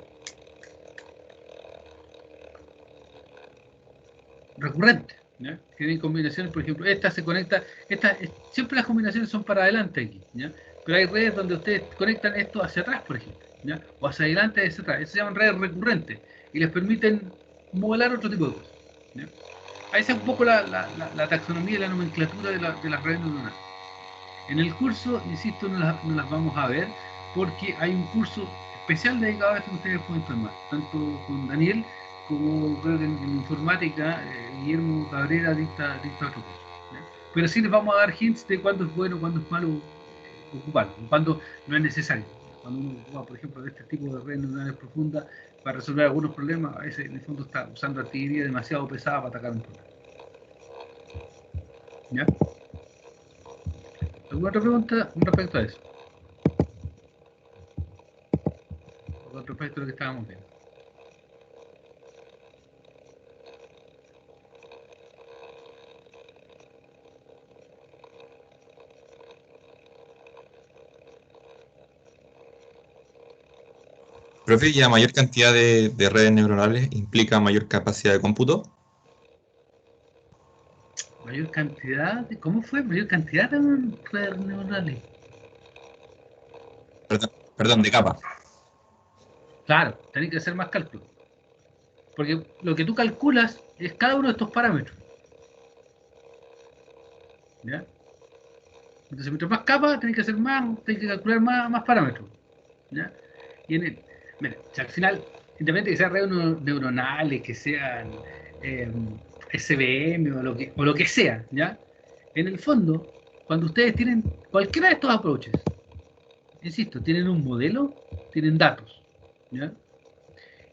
Recurrente. ¿Ya? Que tienen combinaciones, por ejemplo, esta se conecta, siempre las combinaciones son para adelante aquí, ¿ya? Pero hay redes donde ustedes conectan esto hacia atrás, por ejemplo, ¿ya? O hacia adelante y hacia atrás. Eso se llaman redes recurrentes y les permiten modelar otro tipo de cosas, ¿ya? Ahí es un poco la taxonomía y la nomenclatura de las redes neuronales. En el curso, insisto, no las vamos a ver porque hay un curso especial dedicado a esto que ustedes pueden tomar, tanto con Daniel como creo que en informática, Guillermo Cabrera dicta otro curso. ¿Ya? Pero sí les vamos a dar hints de cuándo es bueno, cuándo es malo ocuparlo, cuándo no es necesario. Cuando uno ocupa, por ejemplo, de este tipo de redes neuronales profundas para resolver algunos problemas, a veces en el fondo está usando artillería demasiado pesada para atacar un problema. ¿Ya? ¿Alguna otra pregunta con respecto a eso? O con respecto a lo que estábamos viendo. Profe, ¿y la mayor cantidad de redes neuronales implica mayor capacidad de cómputo? Mayor cantidad de... ¿Cómo fue? Mayor cantidad de redes neuronales. Perdón, de capa. Claro, tenés que hacer más cálculo. Porque lo que tú calculas es cada uno de estos parámetros. ¿Ya? Entonces, mientras más capas, tenés que hacer más, tenés que calcular más parámetros. ¿Ya? Y mira, si al final, independientemente de que sean redes neuronales, que sean SVM o lo que sea, ¿ya? En el fondo, cuando ustedes tienen cualquiera de estos approaches, insisto, tienen un modelo, tienen datos, ¿ya?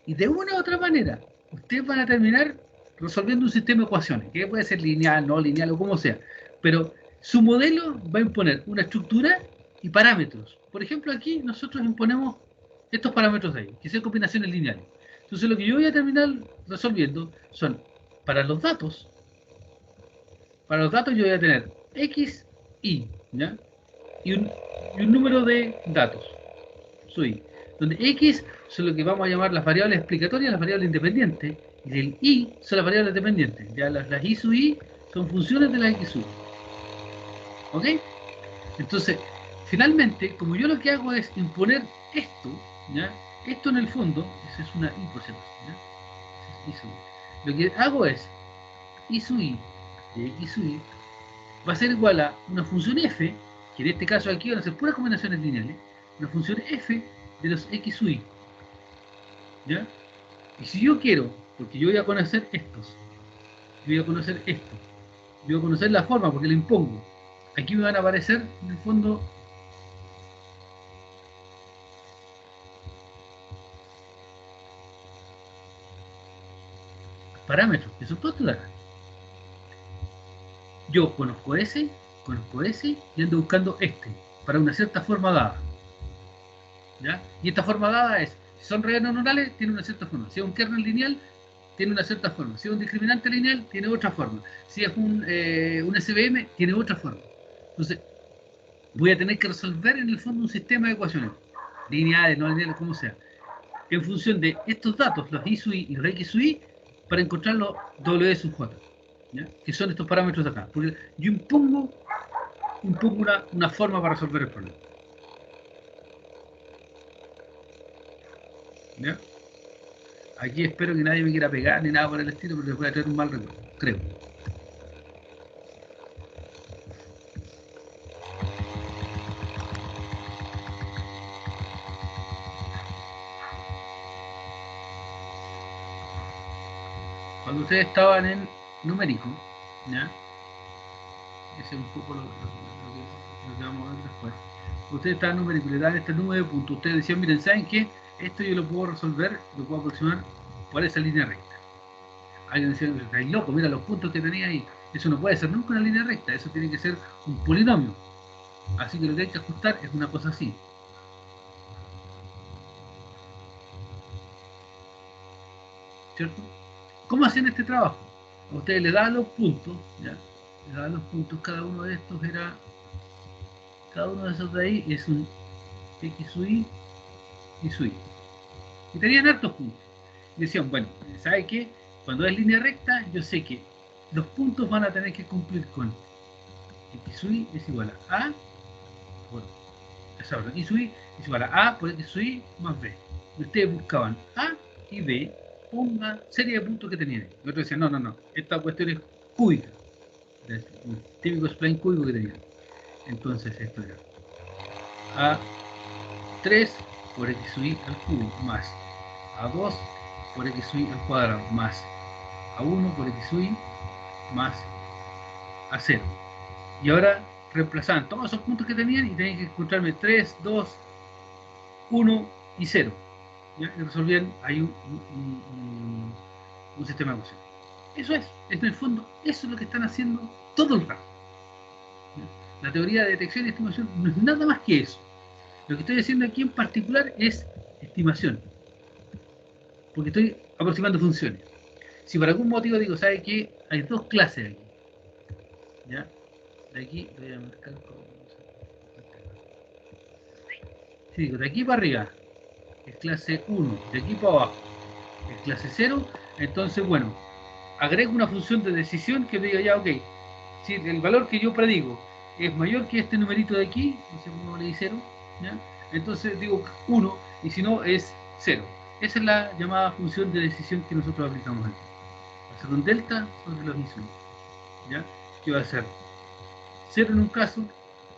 Y de una u otra manera, ustedes van a terminar resolviendo un sistema de ecuaciones, que puede ser lineal, no lineal o como sea, pero su modelo va a imponer una estructura y parámetros. Por ejemplo, aquí nosotros imponemos estos parámetros de ahí, que son combinaciones lineales. Entonces lo que yo voy a terminar resolviendo son, para los datos yo voy a tener X, Y, ¿ya? Y un número de datos, su Y, donde X son lo que vamos a llamar las variables explicatorias, las variables independientes, y el Y son las variables dependientes. Ya las Y sub Y son funciones de las X sub. ¿Ok? Entonces, finalmente, como yo lo que hago es imponer esto, ¿ya? Esto en el fondo, esa es una Y por cierto, ¿ya? Y sub Y. Lo que hago es Y sub Y de X sub Y va a ser igual a una función F, que en este caso aquí van a ser puras combinaciones lineales, una función F de los X sub Y. ¿ya? Y si yo quiero, porque yo voy a conocer estos, yo voy a conocer esto, yo voy a conocer la forma porque lo impongo. Aquí me van a aparecer, en el fondo, parámetros, que son todos tus datos. Yo conozco ese y ando buscando este, para una cierta forma dada. ¿Ya? Y esta forma dada es, si son redes neuronales, tiene una cierta forma. Si es un kernel lineal, tiene una cierta forma. Si es un discriminante lineal, tiene otra forma. Si es un SVM, tiene otra forma. Entonces, voy a tener que resolver en el fondo un sistema de ecuaciones, lineales, no lineales, como sea, en función de estos datos, los I sub I y los X sub I, para encontrar los W sub J, ¿ya? Que son estos parámetros de acá. Porque yo impongo una forma para resolver el problema. ¿Ya? Aquí espero que nadie me quiera pegar ni nada por el estilo, porque les voy a traer un mal recuerdo, creo. Cuando ustedes estaban en numérico, ¿ya? Ese es un poco lo que vamos a ver después. Ustedes estaban en numérico y le dan este número de puntos. Ustedes decían, miren, ¿saben qué? Esto yo lo puedo resolver, lo puedo aproximar por esa línea recta. Alguien decía, ay loco, mira los puntos que tenía ahí. Eso no puede ser nunca una línea recta, eso tiene que ser un polinomio. Así que lo que hay que ajustar es una cosa así. ¿Cierto? ¿Cómo hacían este trabajo? A ustedes les daban los puntos, ¿ya? Les daban los puntos, cada uno de estos era, cada uno de esos de ahí es un X sub I y sub I. Y tenían hartos puntos. Y decían, bueno, ¿sabe qué? Cuando es línea recta, yo sé que los puntos van a tener que cumplir con X sub I es igual a por, X sub I es igual a A por X sub I más B. Y ustedes buscaban A y B por una serie de puntos que tenían. Y otros decían, no, esta cuestión es cúbica. Un típico spline cúbico que tenían. Entonces esto era A3 por X sub I al cubo más A2 por X sub I al cuadrado más A1 por X sub I más A0. Y ahora reemplazaban todos esos puntos que tenían y tenían que encontrarme 3, 2, 1 y 0. ¿Ya? Y resolvían ahí un sistema de ecuación. Eso es, en el fondo, eso es lo que están haciendo todo el rato. ¿Ya? La teoría de detección y estimación no es nada más que eso. Lo que estoy haciendo aquí en particular es estimación. Porque estoy aproximando funciones. Si por algún motivo digo, ¿sabe qué? Hay dos clases aquí. ¿Ya? De aquí voy a marcar como... Si digo, de aquí para arriba es clase 1, de aquí para abajo es clase 0, entonces, bueno, agrego una función de decisión que diga ya, ok, si el valor que yo predigo es mayor que este numerito de aquí, no sé cómo le di 0, ¿ya? Entonces digo 1, y si no es 0. Esa es la llamada función de decisión que nosotros aplicamos aquí. Va a ser un delta sobre los insumos, ¿ya? Que va a ser 0 en un caso,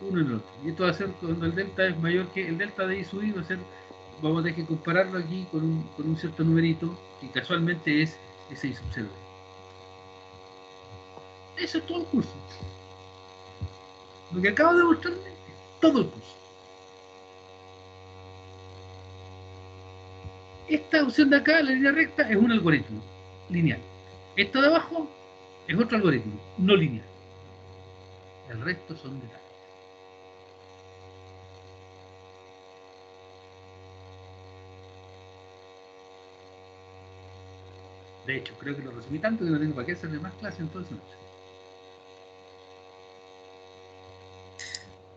1 en el otro. Y esto va a ser cuando el delta es mayor que el delta de I sub I, va a ser, vamos a tener que compararlo aquí con un cierto numerito que casualmente es ese I sub 0. Eso es todo el curso. Lo que acabo de mostrarle es todo el curso. Esta opción de acá, la línea recta, es un algoritmo lineal. Esto de abajo es otro algoritmo, no lineal. El resto son detalles. De hecho, creo que lo resumí tanto que no tengo para qué hacerle más clase entonces.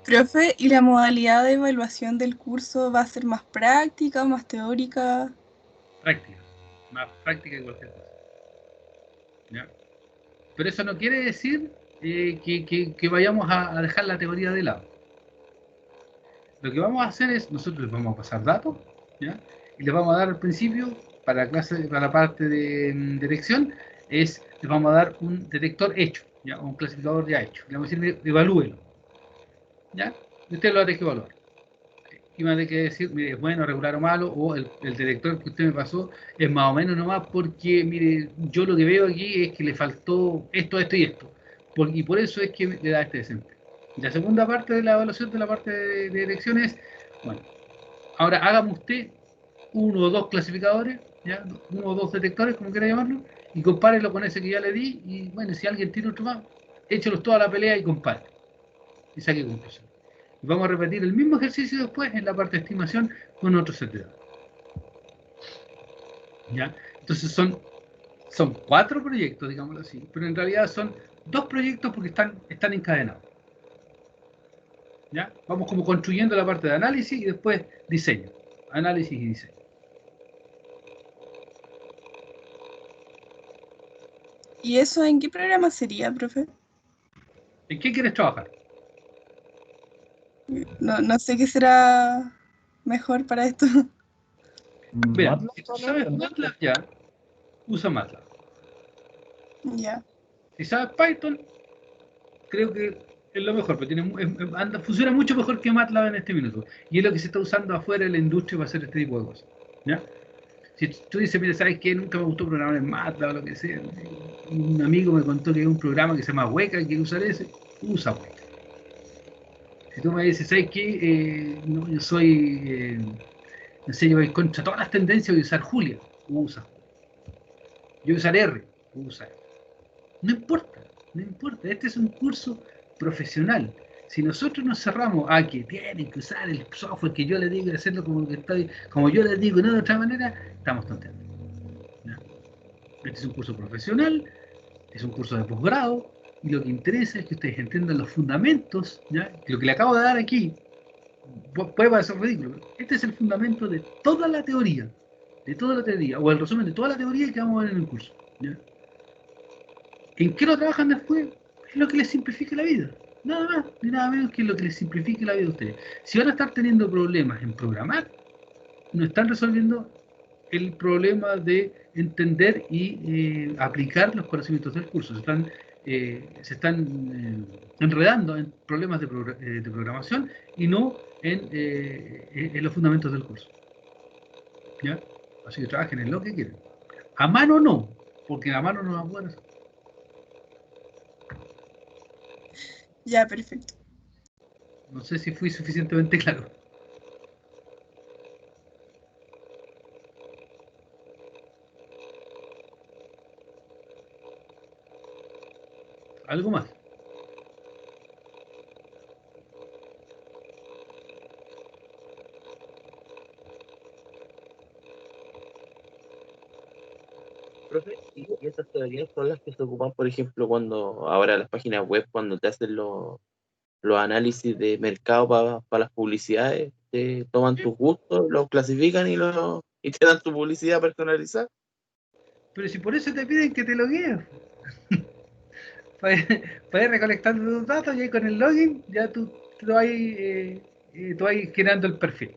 Profe, ¿y la modalidad de evaluación del curso va a ser más práctica, más teórica? Práctica, más práctica que cualquier cosa. ¿Ya? Pero eso no quiere decir que vayamos a dejar la teoría de lado. Lo que vamos a hacer es, nosotros les vamos a pasar datos, ¿ya? Y les vamos a dar al principio, para la clase, para la parte de detección, les vamos a dar un detector hecho, ¿ya? Un clasificador ya hecho. Le vamos a decir, evalúelo, ¿ya? Y usted lo va a tener que evaluar. y me va a tener que decir, mire, es bueno, regular o malo, o el detector que usted me pasó es más o menos nomás porque, mire, yo lo que veo aquí es que le faltó esto, esto y esto. Y por eso es que le da este desempeño. La segunda parte de la evaluación de la parte de dirección es, bueno, ahora hágame usted uno o dos clasificadores, ¿ya? Uno o dos detectores, como quiera llamarlo, y compárelo con ese que ya le di, y bueno, si alguien tiene otro más, échelos toda la pelea y compare, y saque conclusión. Y vamos a repetir el mismo ejercicio después en la parte de estimación con otro set de datos. ¿Ya? Entonces son 4 proyectos, digámoslo así, pero en realidad son 2 proyectos porque están encadenados. ¿Ya? Vamos como construyendo la parte de análisis y después diseño. Análisis y diseño. ¿Y eso en qué programa sería, profe? ¿En qué quieres trabajar? No sé qué será mejor para esto. Mira, MATLAB, si tú sabes MATLAB ya, usa MATLAB. Ya. Si sabes Python, creo que es lo mejor, pero funciona mucho mejor que MATLAB en este minuto. Y es lo que se está usando afuera en la industria para hacer este tipo de cosas. ¿Ya? Si tú dices, mira, ¿sabes qué? Nunca me gustó programar en MATLAB o lo que sea. Un amigo me contó que hay un programa que se llama Weka, quiere usar ese, usa Weka. Si tú me dices, ¿sabes qué? No, yo soy, no sé, yo voy contra todas las tendencias, voy a usar Julia, usa. Yo voy a usar R, usa R. No importa, no importa. Este es un curso profesional. Si nosotros nos cerramos a que tienen que usar el software que yo les digo y hacerlo como yo les digo, no de otra manera, estamos tonteando. ¿Ya? Este es un curso profesional, es un curso de posgrado, y lo que interesa es que ustedes entiendan los fundamentos, ¿ya? Lo que le acabo de dar aquí puede parecer ridículo, pero este es el fundamento de toda la teoría, o el resumen de toda la teoría que vamos a ver en el curso. ¿Ya? ¿En qué lo trabajan después? Es lo que les simplifique la vida. Nada más, ni nada menos que lo que les simplifique la vida a ustedes. Si van a estar teniendo problemas en programar, no están resolviendo el problema de entender y aplicar los conocimientos del curso. Se están enredando en problemas de programación y no en los fundamentos del curso. ¿Ya? Así que trabajen en lo que quieren. A mano no, porque a mano no va a poder hacer. Ya, perfecto. No sé si fui suficientemente claro. ¿Algo más? Profe, y esas teorías son las que se ocupan, por ejemplo, cuando ahora las páginas web, cuando te hacen los análisis de mercado para las publicidades, te toman tus gustos, los clasifican y te dan tu publicidad personalizada. Pero si por eso te piden que te loguees. Para ir recolectando tus datos y ahí con el login ya tú vas generando el perfil.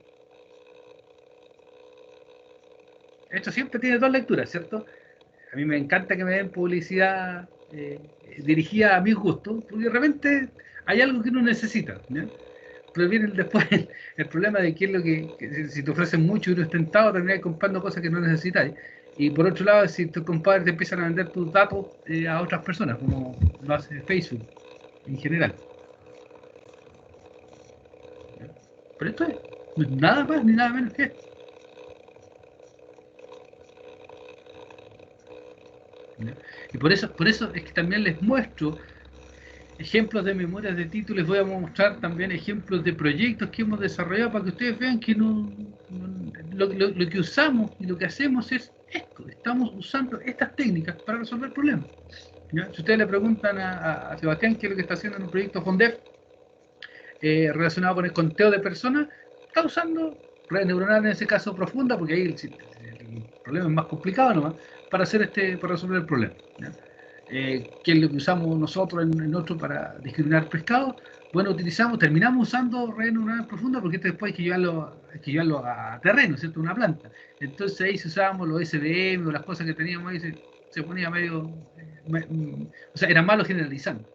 Esto siempre tiene 2 lecturas, ¿cierto? A mí me encanta que me den publicidad dirigida a mis gustos, porque de repente hay algo que uno necesita, ¿ya? Pero viene después el problema de que es lo que si te ofrecen mucho y uno es tentado, terminas comprando cosas que no necesitáis. Y por otro lado, si tus compadres te empiezan a vender tus datos a otras personas, como lo hace Facebook en general. ¿Ya? Pero esto no es nada más ni nada menos que esto. ¿Ya? Y por eso es que también les muestro ejemplos de memorias de título, les voy a mostrar también ejemplos de proyectos que hemos desarrollado para que ustedes vean que lo que usamos y lo que hacemos es esto, estamos usando estas técnicas para resolver problemas. ¿Ya? Si ustedes le preguntan a Sebastián qué es lo que está haciendo en un proyecto FONDEF relacionado con el conteo de personas, está usando redes neuronales, en ese caso profunda, porque ahí el problema es más complicado nomás, para resolver el problema. ¿Ya? ¿Qué es lo que usamos nosotros en otro para discriminar pescado? Bueno, terminamos usando redes neuronales profundas porque después hay que llevarlo a terreno, ¿cierto? Una planta. Entonces ahí si usábamos los SVM o las cosas que teníamos ahí, se ponía medio... o sea, era malo generalizando.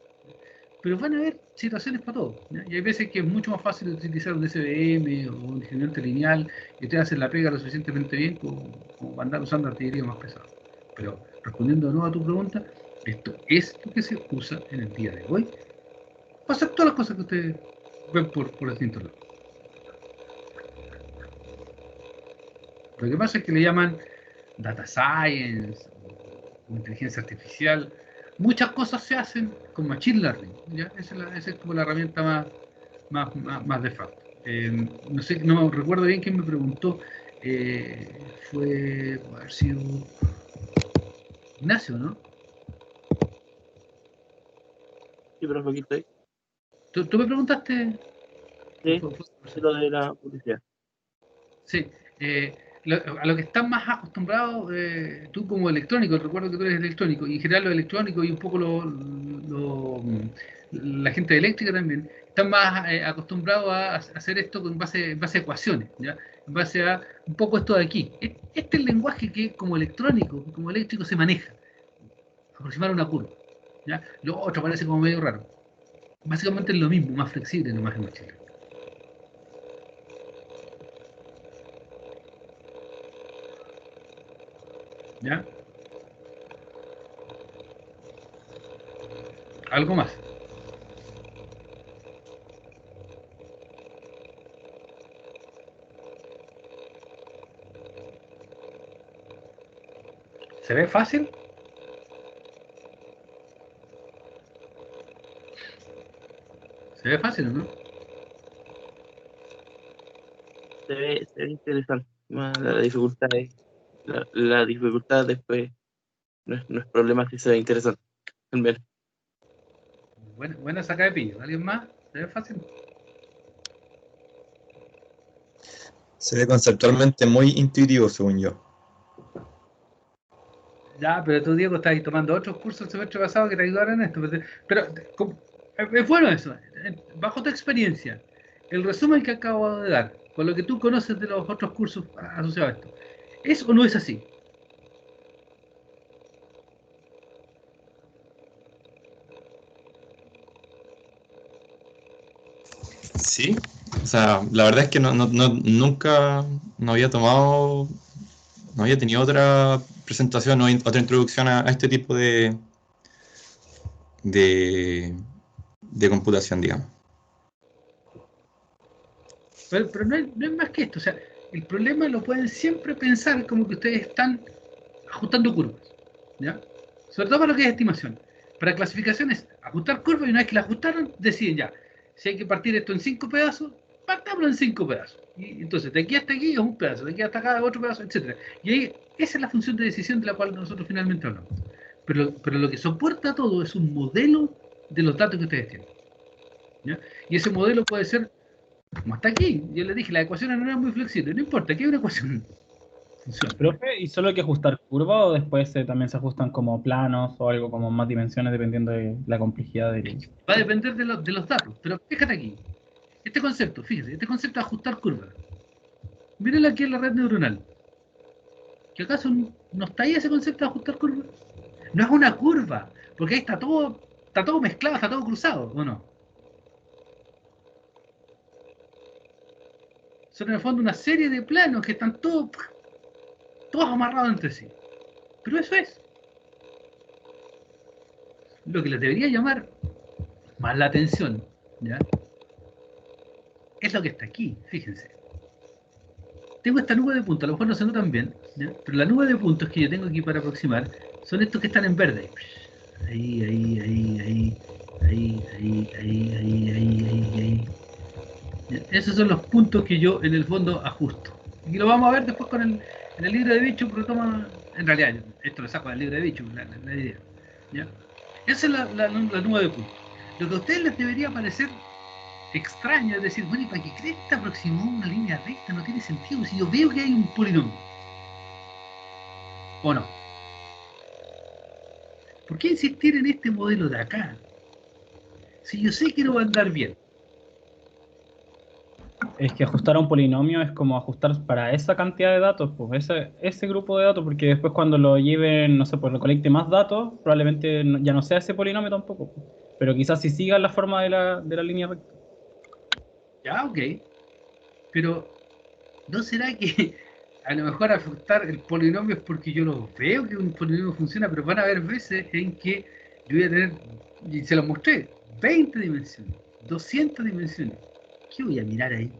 pero van a haber situaciones para todo, ¿ya? Y hay veces que es mucho más fácil utilizar un SVM o un discriminante lineal y ustedes hacen la pega lo suficientemente bien como andar usando artillería más pesada. Pero respondiendo de nuevo a tu pregunta, esto es lo que se usa en el día de hoy para hacer todas las cosas que ustedes ven por distintos lados. Lo que pasa es que le llaman data science o inteligencia artificial. Muchas cosas se hacen con machine learning, ¿ya? Esa es como la herramienta más de facto. No sé, no me recuerdo bien quién me preguntó. Fue, puede haber sido Ignacio, ¿no? Sí, pero aquí estoy. ¿Tú me preguntaste? Sí, lo de la publicidad. Sí. A lo que están más acostumbrados tú como electrónico, recuerdo que tú eres electrónico, y en general lo electrónico y un poco la gente eléctrica también, están más acostumbrados a hacer esto en base a ecuaciones, ¿ya? En base a un poco esto de aquí. Este es el lenguaje que como electrónico, como eléctrico se maneja, aproximar una curva, ¿ya? Lo otro parece como medio raro. Básicamente es lo mismo, más flexible nomás en Machine Learning. ¿Ya? ¿Algo más? ¿Se ve fácil? ¿Se ve fácil o no? Se ve interesante. La dificultad es. La dificultad después no es problema si se ve interesante. Al menos. Buena saca de pillo. ¿Alguien más? ¿Se ve fácil? Se ve conceptualmente muy intuitivo, según yo. Ya, pero tú, Diego, estás tomando otros cursos el semestre pasado que te ayudaron en esto. Pero es bueno eso. Bajo tu experiencia, el resumen que acabo de dar, con lo que tú conoces de los otros cursos asociados a esto, ¿es o no es así? Sí, o sea, la verdad es que nunca no había tomado, no había tenido otra presentación o otra introducción a este tipo de, de computación, digamos. Pero no es más que esto. O sea, el problema lo pueden siempre pensar como que ustedes están ajustando curvas, ¿ya? Sobre todo para lo que es estimación. Para clasificación es ajustar curvas y una vez que la ajustaron, deciden ya, si hay que partir esto en 5 pedazos, partámoslo en 5 pedazos. Y entonces, de aquí hasta aquí es un pedazo, de aquí hasta acá otro pedazo, etc. Y ahí, esa es la función de decisión de la cual nosotros finalmente hablamos. Pero lo que soporta todo es un modelo de los datos que ustedes tienen, ¿ya? Y ese modelo puede ser, como hasta aquí, yo les dije, las ecuaciones no eran muy flexibles, no importa, aquí hay una ecuación. Funciona. Profe, ¿y solo hay que ajustar curva o después también se ajustan como planos o algo como más dimensiones dependiendo de la complejidad del... Va a depender de los datos, pero fíjate aquí, este concepto, fíjese, este concepto de ajustar curvas. Mírenlo aquí en la red neuronal. ¿Que acaso no está ahí ese concepto de ajustar curvas? No es una curva, porque ahí está todo mezclado, está todo cruzado, ¿o no? Son en el fondo una serie de planos que están todos amarrados entre sí. Pero eso es lo que les debería llamar más la atención, ¿ya? Es lo que está aquí, fíjense. Tengo esta nube de puntos, a lo mejor no se notan bien, ¿ya? Pero la nube de puntos que yo tengo aquí para aproximar son estos que están en verde. Ahí. ¿Ya? Esos son los puntos que yo en el fondo ajusto. Y lo vamos a ver después en el libro de bicho, porque toma, en realidad, esto lo saco del libro de bicho, la idea. ¿Ya? Esa es la nube de puntos. Lo que a ustedes les debería parecer extraño es decir, bueno, ¿y para qué cresta aproximó una línea recta? No tiene sentido si yo veo que hay un polinomio. ¿O no? ¿Por qué insistir en este modelo de acá? Si yo sé que no va a andar bien. Es que ajustar a un polinomio es como ajustar para esa cantidad de datos, pues ese grupo de datos, porque después cuando lo lleven, no sé, pues recolecte más datos, probablemente ya no sea ese polinomio tampoco, pues. Pero quizás si siga la forma de la línea recta. Ya, ok. Pero, ¿no será que a lo mejor ajustar el polinomio es porque yo lo veo que un polinomio funciona, pero van a haber veces en que yo voy a tener, y se lo mostré, 20 dimensiones, 200 dimensiones. ¿Qué voy a mirar ahí?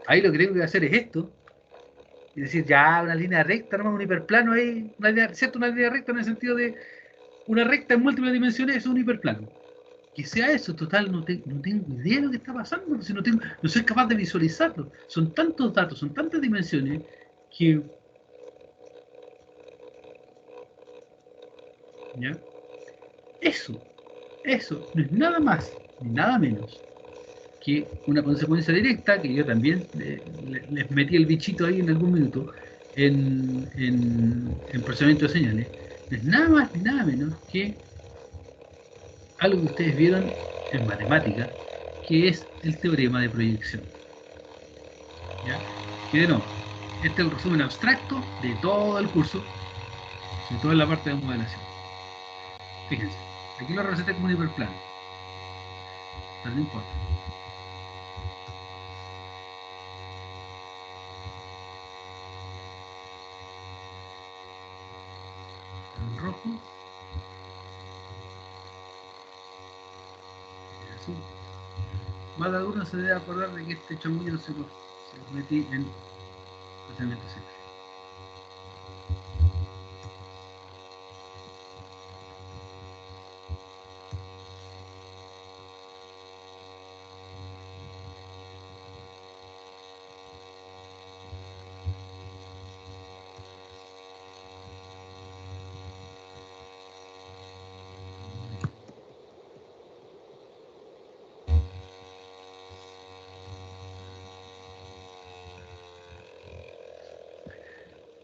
Ahí lo que tengo que hacer es esto, y decir, ya, una línea recta, no un hiperplano ahí, una línea, ¿cierto? Una línea recta en el sentido de una recta en múltiples dimensiones es un hiperplano. Que sea eso, total, no tengo idea de lo que está pasando, si no soy capaz de visualizarlo. Son tantos datos, son tantas dimensiones que... ¿Ya? Eso no es nada más ni nada menos que una consecuencia directa, que yo también les metí el bichito ahí en algún minuto, en procesamiento de señales. No es nada más ni nada menos que algo que ustedes vieron en matemática, que es el teorema de proyección. ¿Ya? Que de nuevo, este es el resumen abstracto de todo el curso, sobre todo en la parte de modelación. Fíjense, aquí lo representé como un hiperplano, pero no importa. En rojo, en azul. Más de alguno se debe acordar de que este chamullo se los metí en procesamiento señal.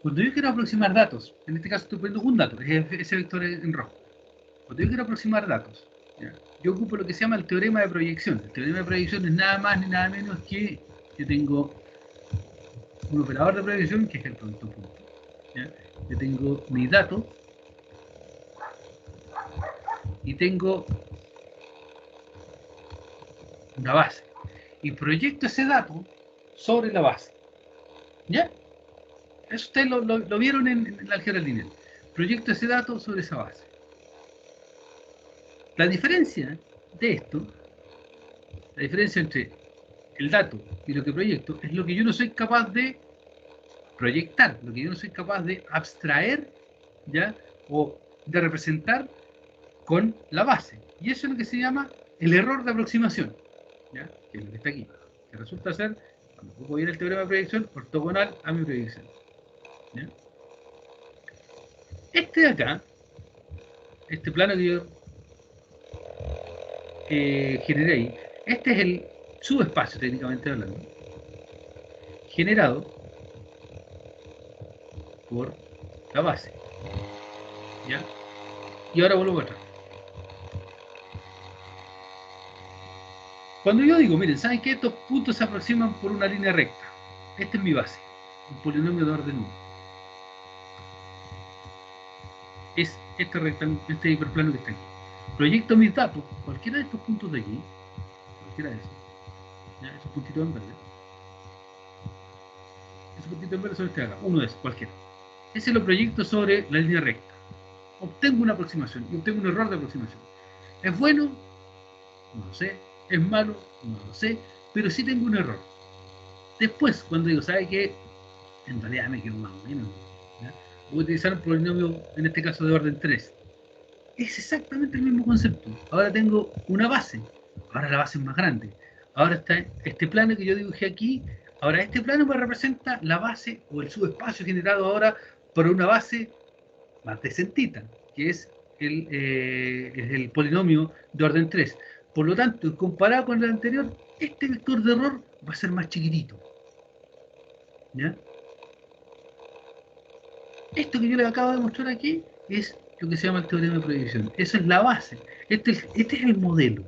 Cuando yo quiero aproximar datos, en este caso estoy poniendo un dato, que es ese vector en rojo. Cuando yo quiero aproximar datos, ¿ya? Yo ocupo lo que se llama el teorema de proyección. El teorema de proyección es nada más ni nada menos que yo tengo un operador de proyección que es el producto punto. ¿Ya? Yo tengo mi dato y tengo una base. Y proyecto ese dato sobre la base. ¿Ya? Eso ustedes lo vieron en la álgebra lineal. Proyecto ese dato sobre esa base. La diferencia de esto, la diferencia entre el dato y lo que proyecto, es lo que yo no soy capaz de proyectar, lo que yo no soy capaz de abstraer, ¿ya? O de representar con la base. Y eso es lo que se llama el error de aproximación, ¿ya? Que es lo que está aquí, que resulta ser, cuando ocupo bien el teorema de proyección, ortogonal a mi proyección, ¿ya? Este de acá, este plano que yo generé ahí, este es el subespacio, técnicamente hablando, generado por la base, ¿ya? Y ahora vuelvo a atrás. Cuando yo digo, miren, ¿saben qué? Estos puntos se aproximan por una línea recta. Esta es mi base, un polinomio de orden 1. Es este hiperplano que está aquí. Proyecto mis datos, cualquiera de estos puntos de aquí, cualquiera de esos, ¿ya? Esos puntitos en verde. Esos puntitos en verde son este de acá, uno de esos, cualquiera. Ese lo proyecto sobre la línea recta. Obtengo una aproximación y obtengo un error de aproximación. ¿Es bueno? No lo sé. ¿Es malo? No lo sé. Pero sí tengo un error. Después, cuando digo, ¿sabe qué? En realidad me quedo más o menos. ¿Ya? Voy a utilizar un polinomio, en este caso de orden 3. Es exactamente el mismo concepto. Ahora tengo una base. Ahora la base es más grande. Ahora está este plano que yo dibujé aquí. Ahora este plano me representa la base o el subespacio generado ahora por una base más decentita, que es el polinomio de orden 3. Por lo tanto, comparado con el anterior, este vector de error va a ser más chiquitito. ¿Ya? Esto que yo les acabo de mostrar aquí es lo que se llama el teorema de proyección. Esa es la base. Este es el modelo.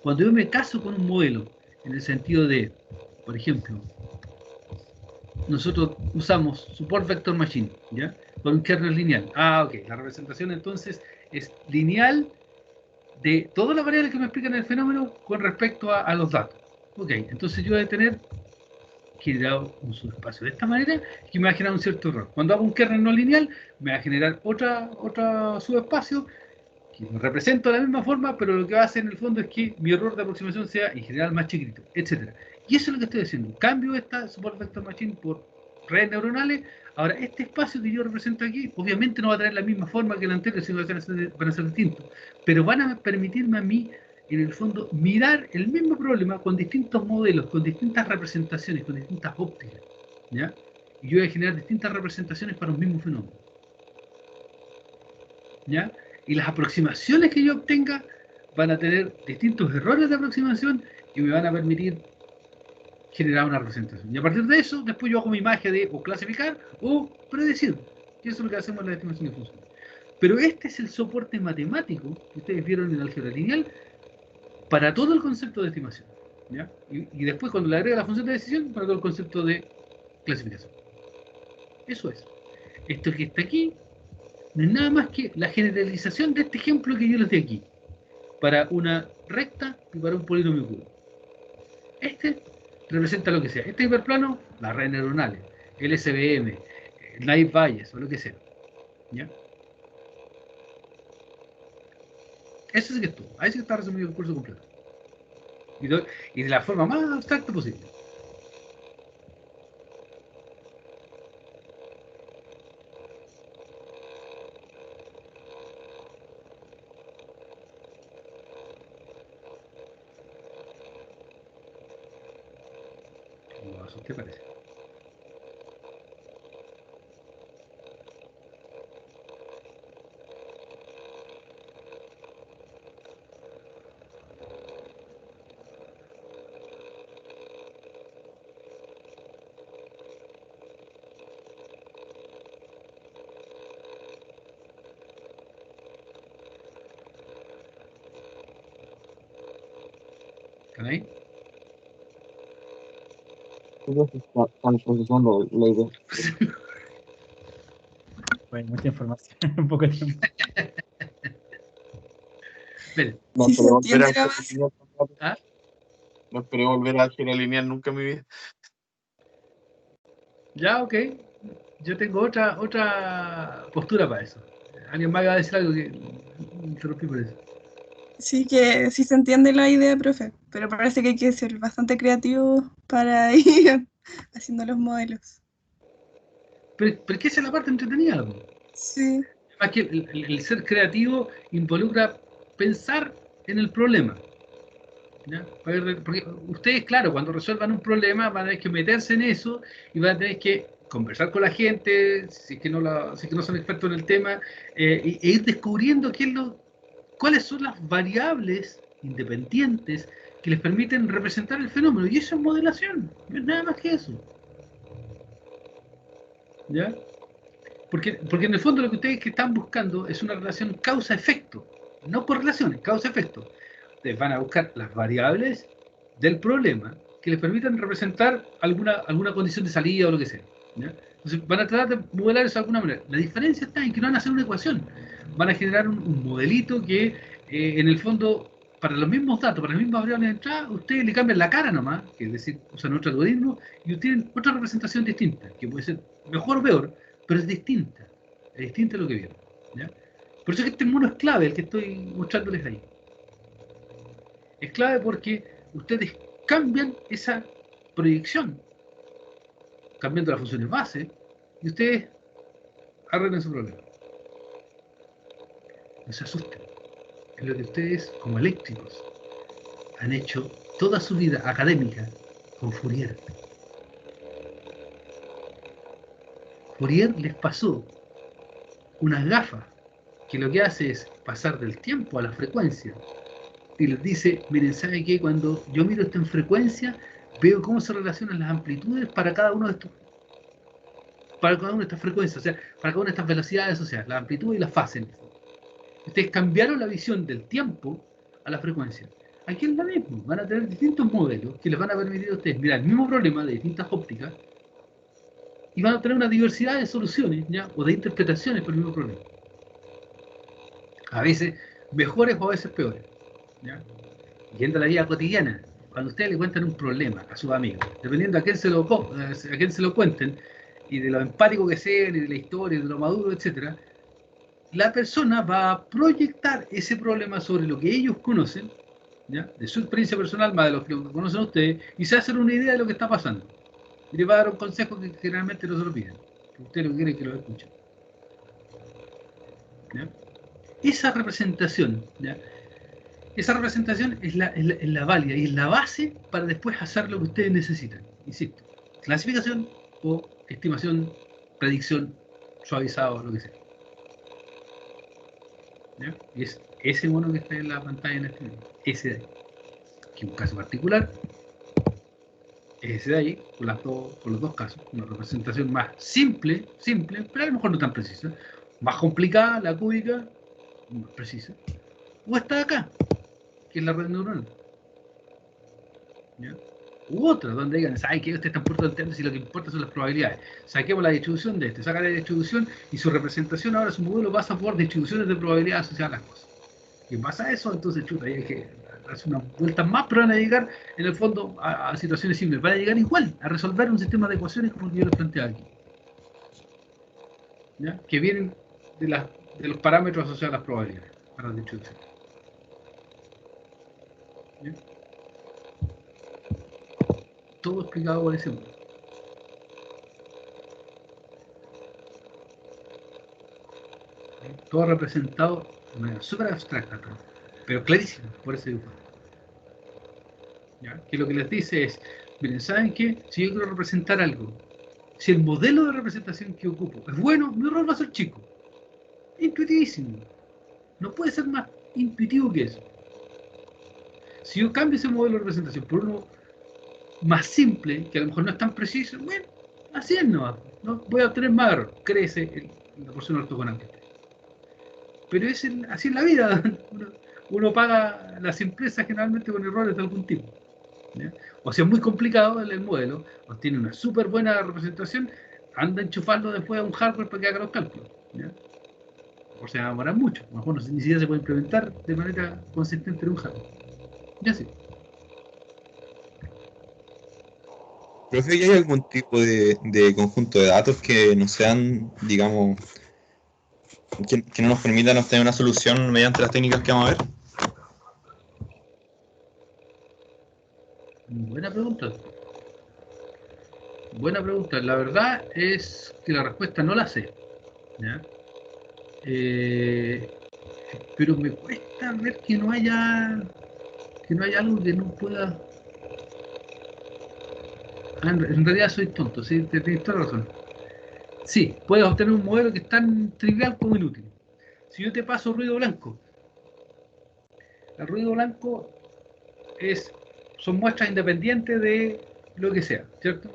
Cuando yo me caso con un modelo, en el sentido de, por ejemplo, nosotros usamos Support Vector Machine, ¿ya? Con un kernel lineal. Ah, ok. La representación entonces es lineal de todas las variables que me explican el fenómeno con respecto a los datos. Ok, entonces yo voy a tener generado un subespacio de esta manera que me va a generar un cierto error. Cuando hago un kernel no lineal, me va a generar otra subespacio que lo represento de la misma forma, pero lo que va a hacer en el fondo es que mi error de aproximación sea en general más chiquitito, etc. Y eso es lo que estoy haciendo. Cambio esta Support Vector Machine por redes neuronales. Ahora, este espacio que yo represento aquí, obviamente no va a tener la misma forma que el anterior, sino van a ser distintos. Pero van a permitirme a mí, en el fondo, mirar el mismo problema con distintos modelos, con distintas representaciones, con distintas ópticas. ¿Ya? Y yo voy a generar distintas representaciones para un mismo fenómeno. ¿Ya? Y las aproximaciones que yo obtenga van a tener distintos errores de aproximación y me van a permitir generar una representación. Y a partir de eso, después yo hago mi magia de o clasificar o predecir. Y eso es lo que hacemos en las estimaciones de funciones. Pero este es el soporte matemático que ustedes vieron en álgebra lineal para todo el concepto de estimación. ¿Ya? Y después, cuando le agrega la función de decisión, para todo el concepto de clasificación. Eso es. Esto que está aquí no es nada más que la generalización de este ejemplo que yo les di aquí, para una recta y para un polinomio curvo. Este representa lo que sea. Este hiperplano, las redes neuronales, el SVM, el Naive Bayes o lo que sea. ¿Ya? Eso sí que es todo. Ahí sí que está resumido el curso completo. Y de la forma más abstracta posible. ¿Cómo te parece? ¿Están ahí? Están procesando la idea. Bueno, mucha información en poco tiempo. Esperen. No Sí, se esperé volver entiende a la base. ¿Ah? No esperé volver a álgebra lineal nunca en mi vida. Ya, ok. Yo tengo otra postura para eso. Alguien más va a decir algo que interrumpí por eso. Sí que sí se entiende la idea, profe, pero parece que hay que ser bastante creativo para ir haciendo los modelos. Pero es que esa es la parte entretenida, ¿no? Sí, Más que el ser creativo involucra pensar en el problema. ¿Ya? Porque ustedes, claro, cuando resuelvan un problema van a tener que meterse en eso y van a tener que conversar con la gente, si es que no son expertos en el tema, e ir descubriendo cuáles son las variables independientes que les permiten representar el fenómeno. Y eso es modelación, no es nada más que eso. ¿Ya? Porque en el fondo lo que ustedes que están buscando es una relación causa-efecto, no correlaciones, causa-efecto. Ustedes van a buscar las variables del problema que les permitan representar alguna condición de salida o lo que sea. ¿Ya? Entonces van a tratar de modelar eso de alguna manera. La diferencia está en que no van a hacer una ecuación, van a generar un modelito que en el fondo, para los mismos datos, para las mismas variables de entrada, ustedes le cambian la cara nomás, que es decir, usan otro algoritmo y tienen otra representación distinta, que puede ser mejor o peor, pero es distinta a lo que vieron. ¿Ya? Por eso es que este mono es clave, el que estoy mostrándoles ahí. Es clave porque ustedes cambian esa proyección, cambiando las funciones base, y ustedes arreglan su problema. No se asusten. Es lo que ustedes, como eléctricos, han hecho toda su vida académica con Fourier. Fourier les pasó unas gafas que lo que hace es pasar del tiempo a la frecuencia. Y les dice, miren, ¿sabe qué? Cuando yo miro esto en frecuencia, veo cómo se relacionan las amplitudes para cada uno de estos, para cada una de estas frecuencias, o sea, para cada una de estas velocidades, o sea, la amplitud y la fase. Ustedes cambiaron la visión del tiempo a la frecuencia. Aquí es lo mismo, van a tener distintos modelos que les van a permitir a ustedes mirar el mismo problema de distintas ópticas y van a tener una diversidad de soluciones, ¿ya? O de interpretaciones por el mismo problema. A veces mejores o a veces peores, ¿ya? Yendo a la vida cotidiana, cuando ustedes le cuentan un problema a sus amigos, dependiendo a quién se lo cuenten, y de lo empático que sean, y de la historia, y de lo maduro, etc., la persona va a proyectar ese problema sobre lo que ellos conocen, ¿ya? De su experiencia personal, más de lo que conocen ustedes, y se hacen una idea de lo que está pasando. Y le va a dar un consejo que generalmente no se lo piden, que usted lo quiere que lo escuchen. ¿Ya? Esa representación, ¿ya? Esa representación es la válida y es la base para después hacer lo que ustedes necesitan. Insisto, clasificación o estimación, predicción, suavizado, lo que sea. ¿Ya? Y es ese mono que está en la pantalla en este momento, ese de ahí. Que en un caso particular, es ese de ahí, por los dos casos. Una representación más simple, pero a lo mejor no tan precisa. Más complicada, la cúbica, más precisa. O está acá, que es la red neuronal. ¿Ya? U otra, donde digan, ¿sabes qué? Ustedes están por todo el tema si lo que importa son las probabilidades. Saquemos la distribución de este, saca la distribución y su representación ahora, su modelo pasa por distribuciones de probabilidad asociadas a las cosas. Y en base a eso, entonces, chuta, hay que hacer unas vueltas más, pero van a llegar, en el fondo, a situaciones simples. Van a llegar igual a resolver un sistema de ecuaciones como el que yo les planteaba aquí. ¿Ya? Que vienen de los parámetros asociados a las probabilidades, a las distribuciones. ¿Ya? Todo explicado por ese modo. Todo representado de manera súper abstracta, pero clarísimo por ese dibujo. ¿Ya? Que lo que les dice es, miren, ¿saben qué? Si yo quiero representar algo, si el modelo de representación que ocupo es bueno, mi error va a ser chico. Intuitivísimo. No puede ser más intuitivo que eso. Si yo cambio ese modelo de representación por uno más simple, que a lo mejor no es tan preciso, bueno, así es, no voy a obtener más error. Crece la porción ortogonal que esté. Pero así es la vida. Uno paga la simpleza generalmente con errores de algún tipo. ¿Ya? O sea, es muy complicado el modelo, o tiene una súper buena representación, anda a enchufarlo después a un hardware para que haga los cálculos. ¿Ya? O sea, demorar mucho. A lo mejor ni siquiera se puede implementar de manera consistente en un hardware. Ya sí. Profe, ¿hay algún tipo de conjunto de datos que no sean, digamos, que no nos permitan obtener una solución mediante las técnicas que vamos a ver? Buena pregunta. Buena pregunta. La verdad es que la respuesta no la sé. ¿Ya? Pero me cuesta ver que no haya algo que no pueda. En realidad soy tonto, sí, tienes toda la razón. Sí, puedes obtener un modelo que es tan trivial como inútil. Si yo te paso ruido blanco, el ruido blanco son muestras independientes de lo que sea, ¿cierto?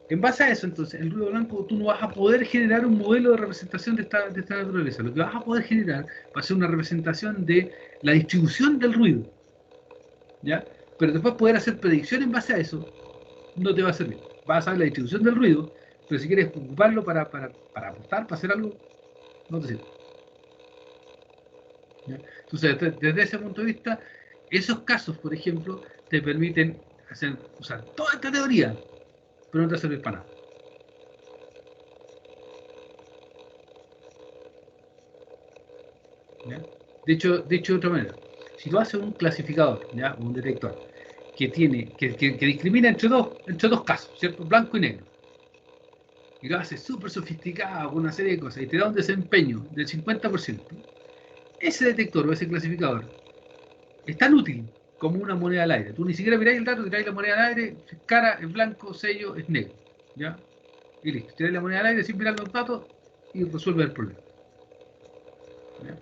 En base a eso, entonces, el ruido blanco, tú no vas a poder generar un modelo de representación de esta naturaleza. Lo que vas a poder generar va a ser una representación de la distribución del ruido, ¿ya? Pero después poder hacer predicción en base a eso no te va a servir. Vas a saber la distribución del ruido, pero si quieres ocuparlo para apostar, para hacer algo, no te sirve. ¿Ya? Entonces, desde ese punto de vista, esos casos, por ejemplo, te permiten usar toda esta teoría, pero no te sirve para nada. ¿Ya? Dicho de otra manera, si tú haces un clasificador, ¿ya? Un detector, que discrimina entre dos casos, ¿cierto? Blanco y negro, y lo haces súper sofisticado con una serie de cosas, y te da un desempeño del 50%, ese detector o ese clasificador es tan útil como una moneda al aire. Tú ni siquiera miráis el dato, tiráis la moneda al aire, cara es blanco, sello es negro, ¿ya? Y listo, tiráis la moneda al aire sin mirar los datos y resuelve el problema. ¿Ya?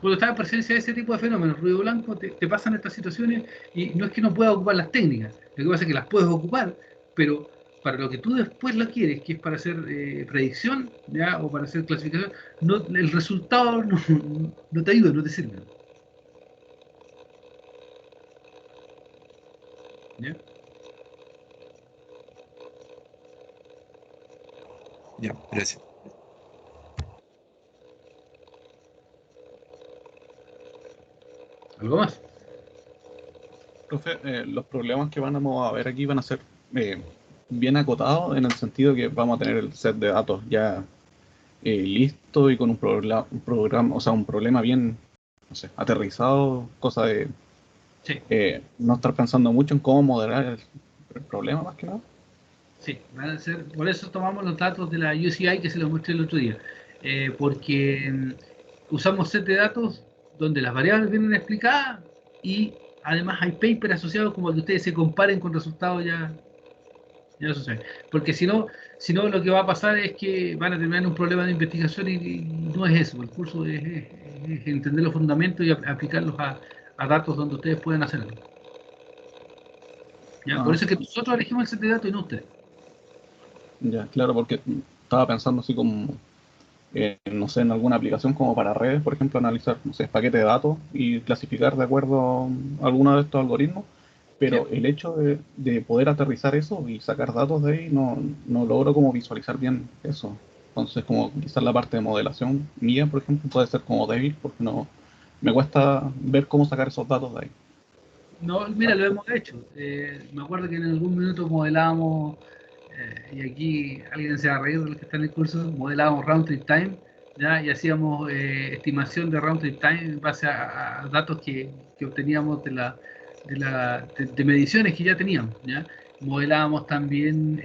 Cuando estás en presencia de ese tipo de fenómenos, ruido blanco, te pasan estas situaciones y no es que no puedas ocupar las técnicas, lo que pasa es que las puedes ocupar, pero para lo que tú después lo quieres, que es para hacer predicción, ¿ya? O para hacer clasificación, el resultado no te ayuda, no te sirve. ¿Ya? Ya, gracias. ¿Algo más? Profe, los problemas que vamos a ver aquí van a ser eh, bien acotados en el sentido que vamos a tener el set de datos ya listo y con un programa, o sea, un problema bien, no sé, aterrizado, cosa de Sí, no estar pensando mucho en cómo modelar el problema más que nada. sí, van a ser, por eso tomamos los datos de la UCI que se los mostré el otro día, porque usamos set de datos donde las variables vienen explicadas y además hay papers asociados como que ustedes se comparen con resultados ya lo saben. Porque si no lo que va a pasar es que van a terminar en un problema de investigación y no es eso, el curso es entender los fundamentos y aplicarlos a datos donde ustedes pueden hacerlo. ¿Ya? Por Ah, eso es que nosotros elegimos el set de datos y no ustedes. ya, claro, porque estaba pensando así como, no sé, en alguna aplicación como para redes, por ejemplo, analizar, no sé, paquetes de datos y clasificar de acuerdo a alguno de estos algoritmos, ¿Sí? pero el hecho de poder aterrizar eso y sacar datos de ahí, no logro como visualizar bien eso. Entonces, como quizás la parte de modelación mía, por ejemplo, puede ser como débil, porque no me cuesta ver cómo sacar esos datos de ahí. No, mira, lo hemos hecho. Me acuerdo que en algún minuto modelábamos, y aquí alguien se va a reír de los que están en el curso, modelábamos round trip time, ¿ya? Y hacíamos estimación de round trip time en base a datos que obteníamos de mediciones que ya teníamos, ¿ya? Modelábamos también,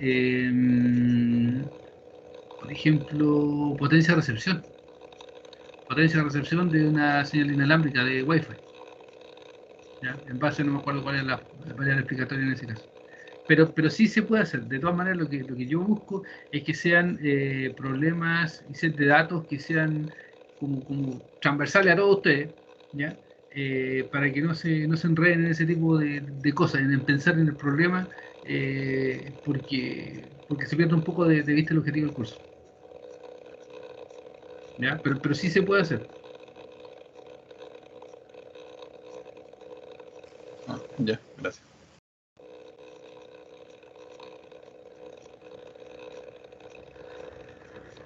por ejemplo, potencia de recepción de una señal inalámbrica de Wi-Fi. ¿Ya? En base, no me acuerdo cuál es la variable explicatoria en ese caso. Pero sí se puede hacer. De todas maneras, lo que yo busco es que sean problemas y set de datos que sean como transversales a todos ustedes, ¿ya? Para que no se enreden en ese tipo de cosas, en pensar en el problema, porque se pierde un poco de vista el objetivo del curso. ¿Ya? Pero sí se puede hacer. Ah, ya, gracias.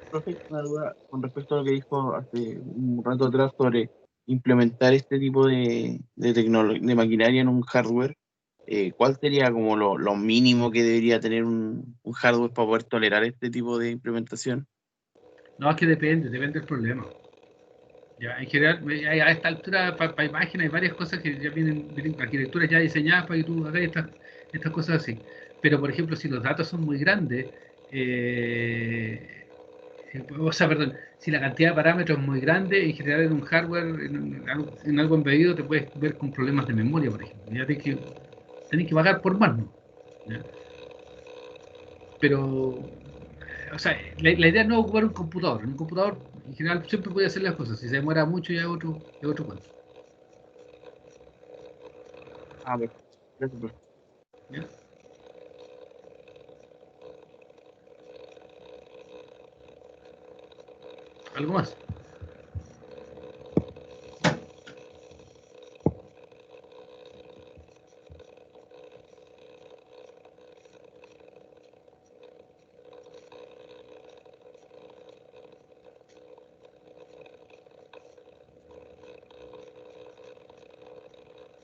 Profe, una duda con respecto a lo que dijo hace un rato atrás sobre implementar este tipo de maquinaria en un hardware. ¿Cuál sería como lo mínimo que debería tener un hardware para poder tolerar este tipo de implementación? No, es que depende del problema. Ya, en general, a esta altura, para imágenes, hay varias cosas que ya vienen arquitecturas ya diseñadas para que tú hagas estas cosas así. Pero, por ejemplo, si los datos son muy grandes, o sea, perdón, si la cantidad de parámetros es muy grande, en general en un hardware, en algo embedido, te puedes ver con problemas de memoria, por ejemplo. Ya tenés que pagar por más, ¿no? ¿Ya? Pero, o sea, la idea no es ocupar un computador. En un computador, en general, siempre puede hacer las cosas. Si se demora mucho, ya es otro cuento. Ah, perfecto. Gracias, profe. ¿Ya? ¿Algo más?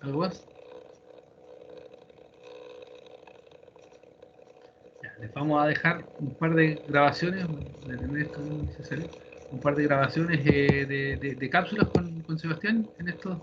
¿Algo más? Ya, les vamos a dejar un par de grabaciones, de tener esto necesario, un par de grabaciones de cápsulas con Sebastián en estos